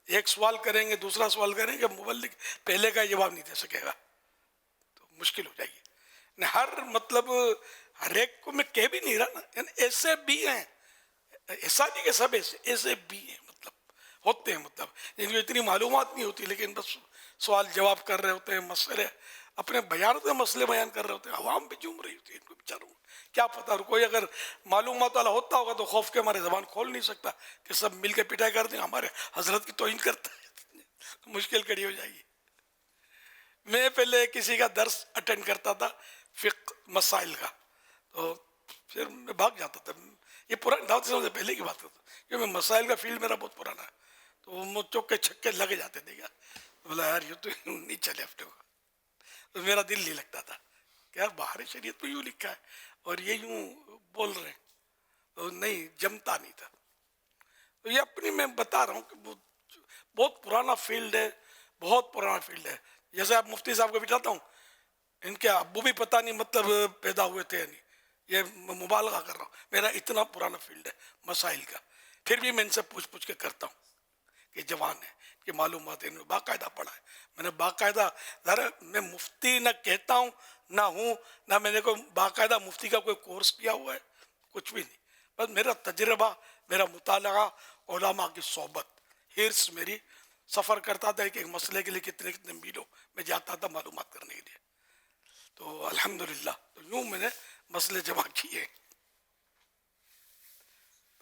ایک سوال کریں گے، دوسرا سوال کریں گے، مبلغ پہلے کا جواب نہیں دے سکے گا تو مشکل ہو جائے گی. ہر مطلب ہر ایک کو میں کہہ بھی نہیں رہا نا، یعنی ایسے بھی ہیں، ایسا نہیں کہ سب ایسے بھی ہیں، مطلب ہوتے ہیں، مطلب جن کو اتنی معلومات نہیں ہوتی لیکن بس سوال جواب کر رہے ہوتے ہیں، مسئلے اپنے بیانوں میں مسئلے بیان کر رہے ہوتے ہیں. عوام بھی جھوم رہی ہوتی ہے، ان کو بیچاروں کیا پتہ. اور کوئی اگر معلومات والا ہوتا ہوگا تو خوف کے ہمارے زبان کھول نہیں سکتا کہ سب مل کے پٹائی کر دیں ہمارے حضرت کی توہین کرتا ہے. مشکل کڑی ہو جائے گی. میں پہلے کسی کا درس اٹینڈ کرتا تھا فقہ مسائل کا، تو پھر میں بھاگ جاتا تھا. یہ پرانے دعوت سے پہلے کی بات ہوتا کیونکہ مسائل کا فیلڈ میرا بہت پرانا ہے. تو وہ چوکے چھکے لگے جاتے تھے. بولا یار یہ تو نہیں چلے اپنے کو. تو میرا دل نہیں لگتا تھا کہ یار باہر شریعت میں یوں لکھا ہے اور یہ یوں بول رہے ہیں، تو نہیں جمتا نہیں تھا. تو یہ اپنی میں بتا رہا ہوں کہ بہت پرانا فیلڈ ہے، بہت پرانا فیلڈ ہے. جیسے آپ مفتی صاحب کو بٹھاتا ہوں، ان کے ابو بھی پتہ نہیں مطلب پیدا ہوئے تھے نہیں، یہ مبالغہ کر رہا ہوں. میرا اتنا پرانا فیلڈ ہے مسائل کا، پھر بھی میں ان سے پوچھ کے کرتا ہوں کہ جوان ہے کہ معلومات انہوں نے باقاعدہ پڑھا ہے. میں نے باقاعدہ، میں مفتی نہ کہتا ہوں نہ ہوں، نہ میں نے کوئی باقاعدہ مفتی کا کوئی کورس کیا ہوا ہے، کچھ بھی نہیں. بس میرا تجربہ، میرا مطالعہ، علماء کی صحبت، ہرس میری. سفر کرتا تھا ایک مسئلے کے لیے کتنے میلوں میں جاتا تھا معلومات کرنے کے لیے. تو الحمدللہ تو یوں میں نے مسئلے جمع کیے.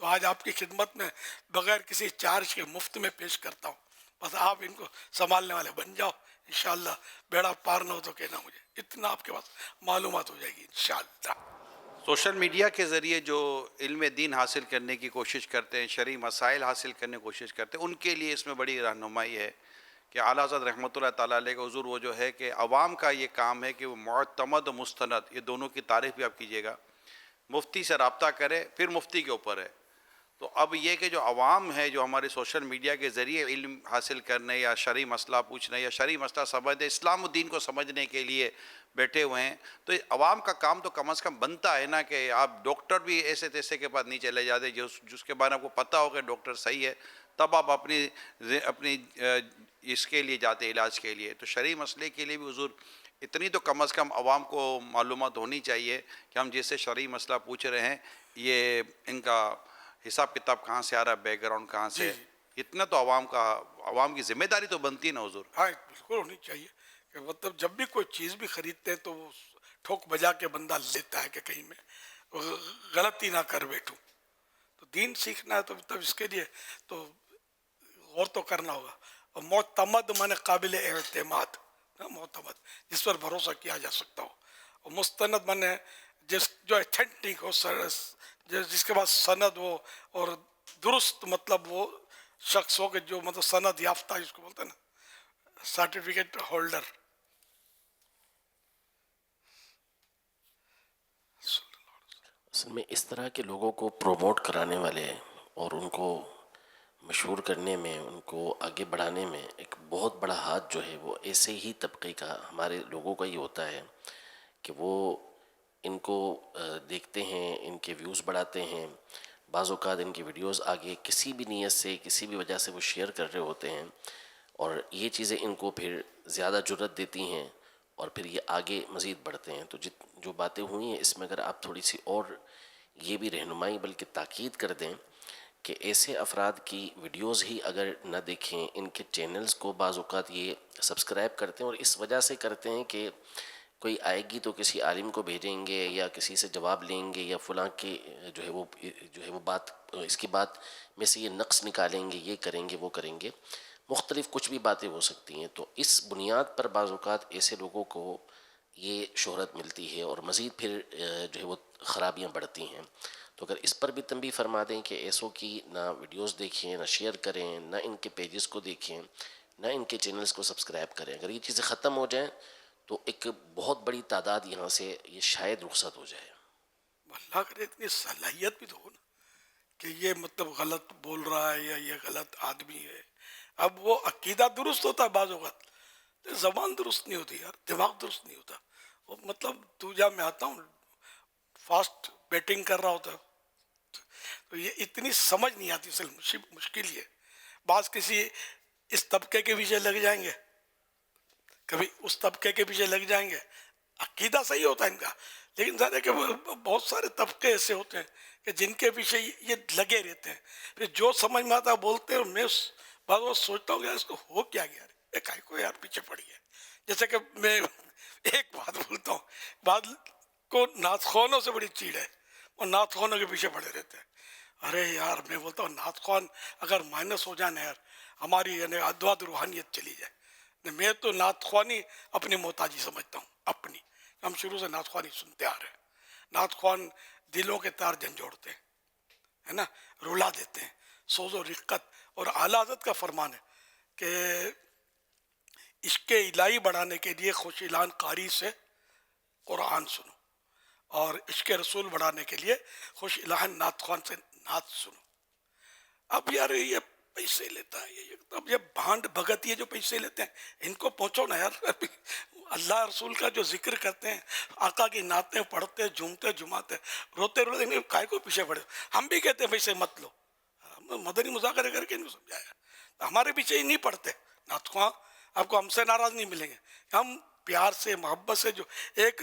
تو آج آپ کی خدمت میں بغیر کسی چارج کے مفت میں پیش کرتا ہوں. بس آپ ان کو سنبھالنے والے بن جاؤ، انشاءاللہ بیڑا پار نہ ہو تو کہنا مجھے. اتنا آپ کے پاس معلومات ہو جائے گی انشاءاللہ. سوشل میڈیا کے ذریعے جو علم دین حاصل کرنے کی کوشش کرتے ہیں، شرعی مسائل حاصل کرنے کی کوشش کرتے ہیں، ان کے لیے اس میں بڑی رہنمائی ہے کہ اعلیٰ حضرت رحمۃ اللہ تعالیٰ علیہ کا حضور وہ جو ہے کہ عوام کا یہ کام ہے کہ وہ معتمد و مستند، یہ دونوں کی تعریف بھی آپ کیجیے گا. مفتی سے رابطہ کرے، پھر مفتی کے اوپر ہے. تو اب یہ کہ جو عوام ہے جو ہمارے سوشل میڈیا کے ذریعے علم حاصل کرنے یا شرعی مسئلہ پوچھنے یا شرعی مسئلہ سمجھنے، اسلام و دین کو سمجھنے کے لیے بیٹھے ہوئے ہیں، تو عوام کا کام تو کم از کم بنتا ہے نا کہ آپ ڈاکٹر بھی ایسے تیسے کے پاس نہیں چلے جاتے جس کے بارے میں آپ کو پتہ ہو کہ ڈاکٹر صحیح ہے، تب آپ اپنی اس کے لیے جاتے علاج کے لیے. تو شرعی مسئلے کے لیے بھی حضور اتنی تو کم از کم عوام کو معلومات ہونی چاہیے کہ ہم جیسے شرعی مسئلہ پوچھ رہے ہیں یہ ان کا حساب کتاب کہاں سے آ رہا ہے، بیک گراؤنڈ کہاں سے. اتنا تو عوام کی ذمہ داری تو بنتی ہے نا حضور. ہاں بالکل ہونی چاہیے کہ مطلب جب بھی کوئی چیز بھی خریدتے ہیں تو وہ ٹھوک بجا کے بندہ لیتا ہے کہ کہیں میں غلطی نہ کر بیٹھوں. تو دین سیکھنا ہے تو تب اس کے لیے تو غور تو کرنا ہوگا. اور معتمد مانے قابل اعتماد، معتمد جس پر بھروسہ کیا جا سکتا ہو. اور مستند مانے جو ایتھینٹک ہو، جس کے پاس سند ہو اور درست مطلب وہ شخص ہو کہ جو مطلب سند یافتہ جس کو بولتے ہیں نا، سرٹیفکیٹ ہولڈر. اصل میں اس طرح کے لوگوں کو پروموٹ کرانے والے اور ان کو مشہور کرنے میں، ان کو آگے بڑھانے میں ایک بہت بڑا ہاتھ جو ہے وہ ایسے ہی طبقے کا ہمارے لوگوں کا ہی ہوتا ہے کہ وہ ان کو دیکھتے ہیں، ان کے ویوز بڑھاتے ہیں، بعض اوقات ان کی ویڈیوز آگے کسی بھی نیت سے کسی بھی وجہ سے وہ شیئر کر رہے ہوتے ہیں، اور یہ چیزیں ان کو پھر زیادہ جرأت دیتی ہیں اور پھر یہ آگے مزید بڑھتے ہیں۔ تو جو باتیں ہوئی ہیں اس میں اگر آپ تھوڑی سی اور یہ بھی رہنمائی بلکہ تاکید کر دیں کہ ایسے افراد کی ویڈیوز ہی اگر نہ دیکھیں، ان کے چینلز کو بعض اوقات یہ سبسکرائب کرتے ہیں اور اس وجہ سے کرتے ہیں کہ کوئی آئے گی تو کسی عالم کو بھیجیں گے یا کسی سے جواب لیں گے یا فلاں کی جو ہے وہ بات، اس کی بات میں سے یہ نقص نکالیں گے، یہ کریں گے وہ کریں گے، مختلف کچھ بھی باتیں ہو سکتی ہیں۔ تو اس بنیاد پر بعض اوقات ایسے لوگوں کو یہ شہرت ملتی ہے اور مزید پھر جو ہے وہ خرابیاں بڑھتی ہیں۔ تو اگر اس پر بھی تنبیہ فرما دیں کہ ایسوں کی نہ ویڈیوز دیکھیں، نہ شیئر کریں، نہ ان کے پیجز کو دیکھیں، نہ ان کے چینلز کو سبسکرائب کریں، اگر یہ چیزیں ختم ہو جائیں تو ایک بہت بڑی تعداد یہاں سے یہ شاید رخصت ہو جائے۔ اللہ کرے اتنی صلاحیت بھی تو ہو نا کہ یہ مطلب غلط بول رہا ہے یا یہ غلط آدمی ہے۔ اب وہ عقیدہ درست ہوتا ہے بعض اوقات، زبان درست نہیں ہوتی یار، دماغ درست نہیں ہوتا۔ وہ مطلب تو جب میں آتا ہوں فاسٹ بیٹنگ کر رہا ہوتا تو یہ اتنی سمجھ نہیں آتی، اصل مشکل یہ بعض کسی اس طبقے کے پیچھے لگ جائیں گے، کبھی اس طبقے کے پیچھے لگ جائیں گے، عقیدہ صحیح ہوتا ہے ان کا، لیکن ظاہر ہے کہ بہت سارے طبقے ایسے ہوتے ہیں کہ جن کے پیچھے یہ لگے رہتے ہیں، پھر جو سمجھ میں آتا ہے بولتے ہیں، اور میں بعض وقت سوچتا ہوں کہ اس کو ہو کیا گیا ہے، کائی کو یار پیچھے پڑ گیا۔ جیسے کہ میں ایک بات بولتا ہوں، بعض کو نعت خوانوں سے بڑی چیڑ ہے، وہ نعت خوانوں کے پیچھے پڑے رہتے ہیں۔ ارے یار میں بولتا ہوں نعت خوان اگر مائنس ہو جانا یار، ہماری یعنی ادوات روحانیت چلی جائے۔ میں تو نعت خوانی اپنی محتاجی سمجھتا ہوں، اپنی، ہم شروع سے نعت خوانی سنتے آ رہے ہیں۔ نعت خوان دلوں کے تار جھنجھوڑتے ہیں، ہے نا، رلا دیتے ہیں، سوز و رقت۔ اور اعلیٰ حضرت کا فرمان ہے کہ عشق الہی بڑھانے کے لیے خوش اعلان قاری سے قرآن سنو، اور عشق رسول بڑھانے کے لیے خوش اعلان نعت خوان سے نعت سنو۔ اب یار یہ پیسے لیتا ہے، اب یہ بھانڈ بھگت یہ جو پیسے لیتے ہیں ان کو پہنچو نا یار۔ اللہ رسول کا جو ذکر کرتے ہیں، آقا کی نعتیں پڑھتے، جھومتے جھماتے، روتے روتے، کائے کو پیچھے پڑے؟ ہم بھی کہتے ہیں پیسے مت لو، مدنی مذاکرے کر کے ان کو سمجھایا، ہمارے پیچھے ہی نہیں پڑھتے نعت خواں۔ آپ کو ہم سے ناراض نہیں ملیں گے، ہم پیار سے محبت سے جو ایک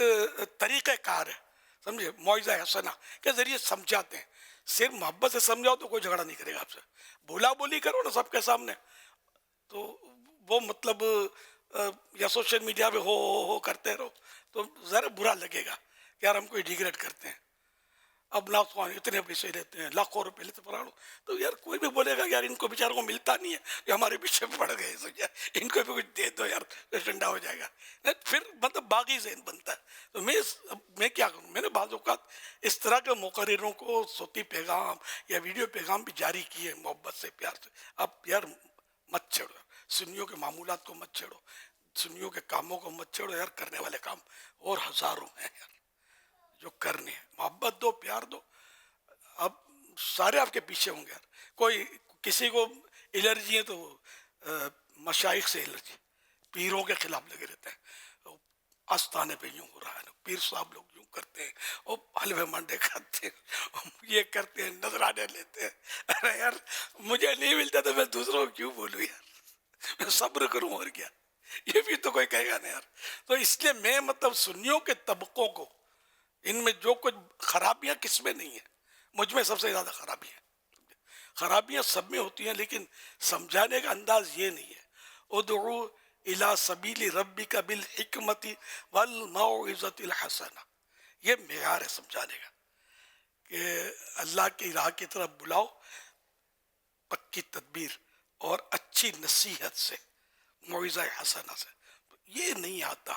طریقہ کار ہے، سمجھے، موعظہ حسنہ کے ذریعے سمجھاتے ہیں۔ صرف محبت سے سمجھاؤ تو کوئی جھگڑا نہیں کرے گا آپ سے، بولا بولی کرو نا سب کے سامنے، تو وہ مطلب یا سوشل میڈیا پہ ہو کرتے رہو تو ذرا برا لگے گا کہ یار ہم کوئی ڈیگریڈ کرتے ہیں۔ اب نعت خوان اتنے پیسے لیتے ہیں، لاکھوں روپے لیتے پراڑو، تو یار کوئی بھی بولے گا یار ان کو بیچاروں کو ملتا نہیں ہے، یہ ہمارے پیچھے پڑ گئے، ان کو بھی کچھ دے دو یار، ٹھنڈا ہو جائے گا، پھر مطلب باغی ذہن بنتا ہے۔ تو میں کیا کروں، میں نے بعض اوقات اس طرح کے مقرروں کو صوتی پیغام یا ویڈیو پیغام بھی جاری کیے محبت سے، پیار سے۔ اب یار مت چھیڑو، سنیوں کے معمولات کو مت چھیڑو، سنیوں کے کاموں کو مت چھیڑو یار، کرنے والے کام اور ہزاروں ہیں یار جو کرنے ہیں، محبت دو، پیار دو، اب سارے آپ کے پیچھے ہوں گے یار۔ کوئی کسی کو الرجی ہے تو مشائخ سے الرجی، پیروں کے خلاف لگے رہتے ہیں، آستانے پہ یوں ہو رہا ہے، پیر صاحب لوگ یوں کرتے ہیں، اور حلوے منڈے کھاتے ہیں، یہ کرتے ہیں، نذرانے لیتے ہیں۔ ارے یار مجھے نہیں ملتا تو میں دوسروں کو کیوں بولوں یار، میں صبر کروں اور کیا، یہ بھی تو کوئی کہے گا نا یار۔ تو اس لیے میں مطلب سنیوں کے طبقوں کو، ان میں جو کچھ خرابیاں کس میں نہیں ہیں، مجھ میں سب سے زیادہ خرابیاں، خرابیاں سب میں ہوتی ہیں، لیکن سمجھانے کا انداز یہ نہیں ہے۔ ادعو الی سبیل ربک بالحکمت والموعظۃ الحسنہ، یہ معیار ہے سمجھانے کا، کہ اللہ کی راہ کی طرف بلاؤ پکی تدبیر اور اچھی نصیحت سے، موعظہ حسنہ سے۔ یہ نہیں آتا،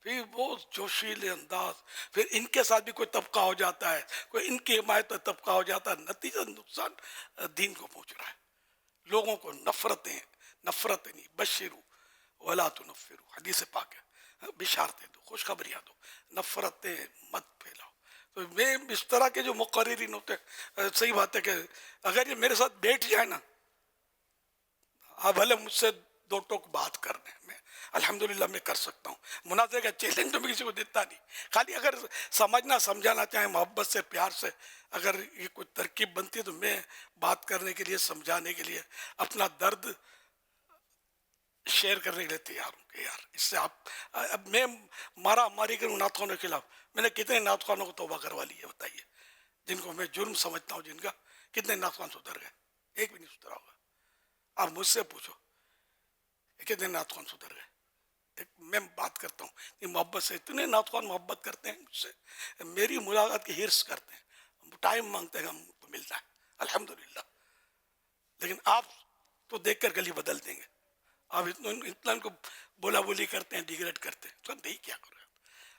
پھر وہ جوشیلے انداز، پھر ان کے ساتھ بھی کوئی طبقہ ہو جاتا ہے، کوئی ان کی حمایت کا طبقہ ہو جاتا ہے، نتیجہ نقصان دین کو پہنچ رہا ہے۔ لوگوں کو نفرتیں نہیں، بشرو ولا تنفرو، حدیث پاک ہے، بشارتیں دو، خوشخبریاں دو، نفرتیں مت پھیلاؤ۔ تو میں اس طرح کے جو مقررین ہوتے ہیں، صحیح بات ہے کہ اگر یہ میرے ساتھ بیٹھ جائے نا، آپ بھلے مجھ سے دو ٹوک بات کرنے میں الحمدللہ میں کر سکتا ہوں. مناظرے کا چیلنج تو میں کسی کو دیتا نہیں. خالی اگر سمجھنا سمجھانا چاہیں محبت سے پیار سے اگر یہ کوئی ترکیب بنتی ہے تو میں بات کرنے کے لیے سمجھانے کے لیے اپنا درد شیئر کرنے کے لیے تیار ہوں کہ یار اس سے آپ اب میں مارا ماری کروں نعت خوانوں کے خلاف. میں نے کتنے نعت خوانوں کو توبہ کروا لی ہے بتائیے, جن کو میں جرم سمجھتا ہوں جن کا, کتنے نعت خوان سدھر گئے؟ ایک بھی نہیں سدھرا ہوگا. آپ مجھ سے پوچھو کتنے نعت خوان سدھر گئے. میں بات کرتا ہوں یہ محبت سے, اتنے نعت خوان محبت کرتے ہیں مجھ سے, میری ملاقات کی ہرس کرتے ہیں, ٹائم مانگتے ہیں, ہم کو ملتا ہے الحمدللہ. لیکن آپ تو دیکھ کر گلی بدل دیں گے. آپ اتنا ان کو بولا بولی کرتے ہیں, ڈیگریڈ کرتے ہیں, تو نہیں کیا کرو.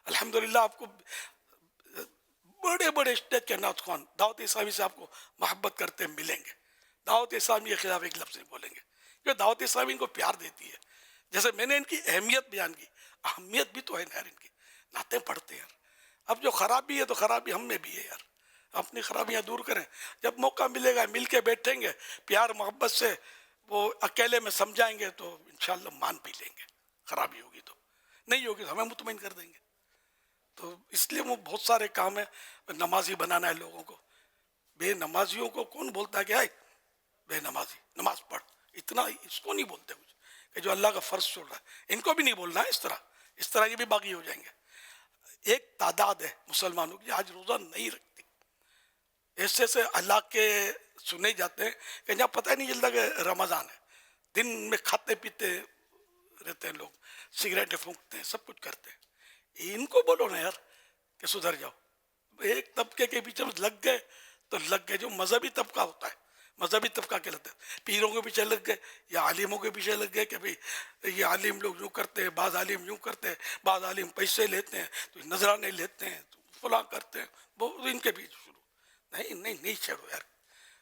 الحمدللہ آپ کو بڑے بڑے اسٹیج کے نعت خوان دعوت اسلامی سے آپ کو محبت کرتے ملیں گے. دعوت اسلامی کے خلاف ایک لفظ نہیں بولیں گے, کیونکہ دعوت اسلامی ان کو پیار دیتی ہے. جیسے میں نے ان کی اہمیت بیان کی, اہمیت بھی تو ہے یار ان کی, نعتیں پڑھتے ہیں یار. اب جو خرابی ہے تو خرابی ہم میں بھی ہے یار, اپنی خرابیاں دور کریں. جب موقع ملے گا مل کے بیٹھیں گے, پیار محبت سے وہ اکیلے میں سمجھائیں گے تو انشاءاللہ مان بھی لیں گے. خرابی ہوگی تو نہیں ہوگی تو ہمیں مطمئن کر دیں گے. تو اس لیے وہ بہت سارے کام ہیں. نمازی بنانا ہے لوگوں کو. بے نمازیوں کو کون بولتا ہے کہ آئے بے نمازی نماز پڑھ, اتنا اس کو نہیں بولتے کچھ کہ جو اللہ کا فرض چھوڑ رہا ہے. ان کو بھی نہیں بولنا ہے اس طرح یہ بھی باغی ہو جائیں گے. ایک تعداد ہے مسلمانوں کی آج روزہ نہیں رکھتی. ایسے سے اللہ کے سنے جاتے ہیں کہ جہاں پتہ ہی نہیں چلتا کہ رمضان ہے. دن میں کھاتے پیتے رہتے ہیں لوگ, سگریٹیں پھونکتے ہیں, سب کچھ کرتے ہیں. ان کو بولو نا یار کہ سدھر جاؤ. ایک طبقے کے پیچھے لگ گئے تو لگ گئے. جو مذہبی طبقہ ہوتا ہے, مذہبی طبقہ کہلاتا ہے, پیروں کے پیچھے لگ گئے یا عالموں کے پیچھے لگ گئے کہ بھئی یہ عالم لوگ یوں کرتے ہیں, بعض عالم یوں کرتے ہیں, بعض عالم پیسے لیتے ہیں تو نذرانے لیتے ہیں تو فلاں کرتے ہیں, وہ ان کے پیچھے شروع. نہیں چھیڑو یار,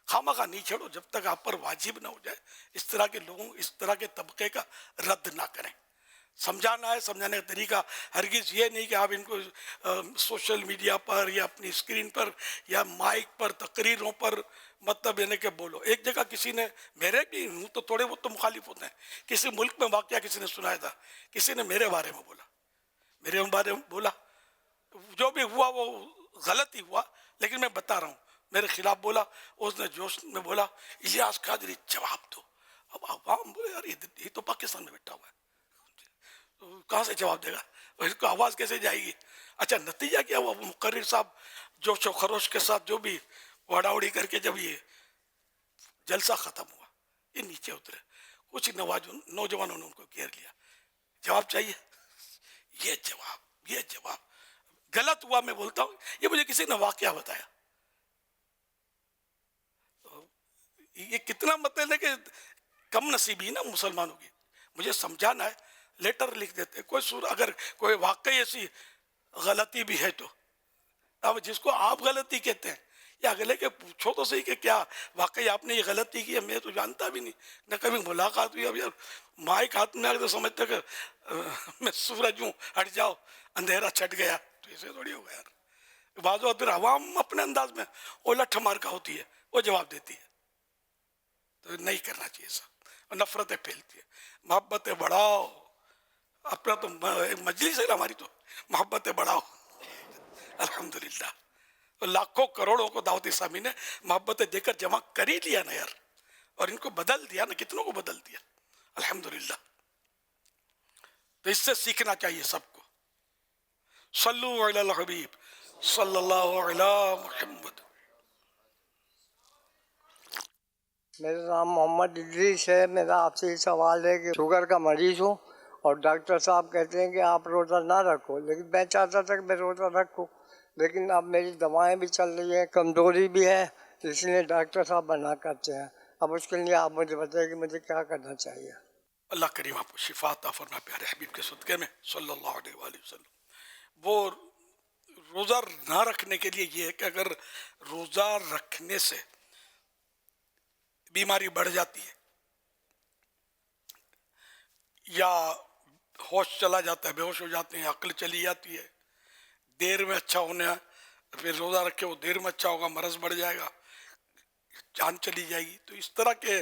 خواہ نہیں چھیڑو جب تک آپ پر واجب نہ ہو جائے. اس طرح کے لوگوں, اس طرح کے طبقے کا رد نہ کریں. سمجھانا ہے, سمجھانے کا طریقہ ہرگز یہ نہیں کہ آپ ان کو سوشل میڈیا پر یا اپنی اسکرین پر یا مائک پر تقریروں پر مطلب یعنی کہ بولو. ایک جگہ کسی نے, میرے بھی ہوں تو تھوڑے بہت تو مخالف ہوتے ہیں, کسی ملک میں واقعہ کسی نے سنایا تھا, کسی نے میرے بارے میں بولا, جو بھی ہوا وہ غلط ہی ہوا, لیکن میں بتا رہا ہوں میرے خلاف بولا. اس نے جوش میں بولا الیاس قادری جواب دو. اب عوام بولے یار یہ تو پاکستان میں بیٹھا ہوا ہے, کہاں سے جواب دے گا, اس کو آواز کیسے جائے گی. اچھا نتیجہ کیا ہوا, وہ مقرر صاحب جوش و خروش کے ساتھ جو بھی وڑا وڑی کر کے جب یہ جلسہ ختم ہوا, یہ نیچے اترے, کچھ نوجوانوں نے ان کو گھیر لیا. جواب چاہیے, یہ جواب غلط ہوا. میں بولتا ہوں یہ مجھے کسی نے واقعہ بتایا. یہ کتنا مطلب ہے کہ کم نصیبی نا مسلمانوں کی. مجھے سمجھانا ہے, لیٹر لکھ دیتے کوئی اگر کوئی واقعی ایسی غلطی بھی ہے تو اب جس کو آپ غلطی کہتے ہیں یا اگلے کے پوچھو تو صحیح کہ کیا واقعی آپ نے یہ غلطی کی ہے. میں تو جانتا بھی نہیں, نہ کبھی ملاقات ہوئی. اب یار مائک ہاتھ میں آ کے تو سمجھتا کہ میں سورج ہوں, ہٹ جاؤ اندھیرا چھٹ گیا, تو اسے تھوڑی ہوگا یار. بعض وقت پھر عوام اپنے انداز میں اولٹ مارکا ہوتی ہے, وہ جواب دیتی ہے. تو نہیں کرنا چاہیے سب, نفرتیں پھیلتی ہیں. محبتیں بڑھاؤ. اپنا تو مجلس ہے ہماری, تو محبتیں بڑھاؤ الحمدللہ. تو لاکھوں کروڑوں کو دعوت اسلامی نے محبتیں دے کر جمع کر ہی لیا نا یار, اور ان کو بدل دیا نا, کتنوں کو بدل دیا الحمدللہ. تو اس سے سیکھنا چاہیے سب کو. صلو علی الحبیب صلی اللہ علی محمد. میرا نام محمد ادریس ہے. میرا آپ سے یہ سوال ہے کہ شوگر کا مریض ہوں اور ڈاکٹر صاحب کہتے ہیں کہ آپ روزہ نہ رکھو, لیکن میں چاہتا تھا کہ میں روزہ رکھوں, لیکن اب میری دوائیں بھی چل رہی ہیں, کمزوری بھی ہے, اس لیے ڈاکٹر صاحب منع کرتے ہیں. اب اس کے لیے آپ مجھے بتائیں کہ مجھے کیا کرنا چاہیے. اللہ کریم آپ کو شفا عطا فرمائے پیارے حبیب کے صدقے میں صلی اللہ علیہ وآلہ وسلم. وہ روزہ نہ رکھنے کے لیے یہ ہے کہ اگر روزہ رکھنے سے بیماری بڑھ جاتی ہے یا ہوش چلا جاتا ہے, بے ہوش ہو جاتے ہیں, عقل چلی جاتی ہے, دیر میں اچھا ہونے پھر روزہ رکھے وہ دیر میں اچھا ہوگا, مرض بڑھ جائے گا, جان چلی جائے گی, تو اس طرح کے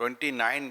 29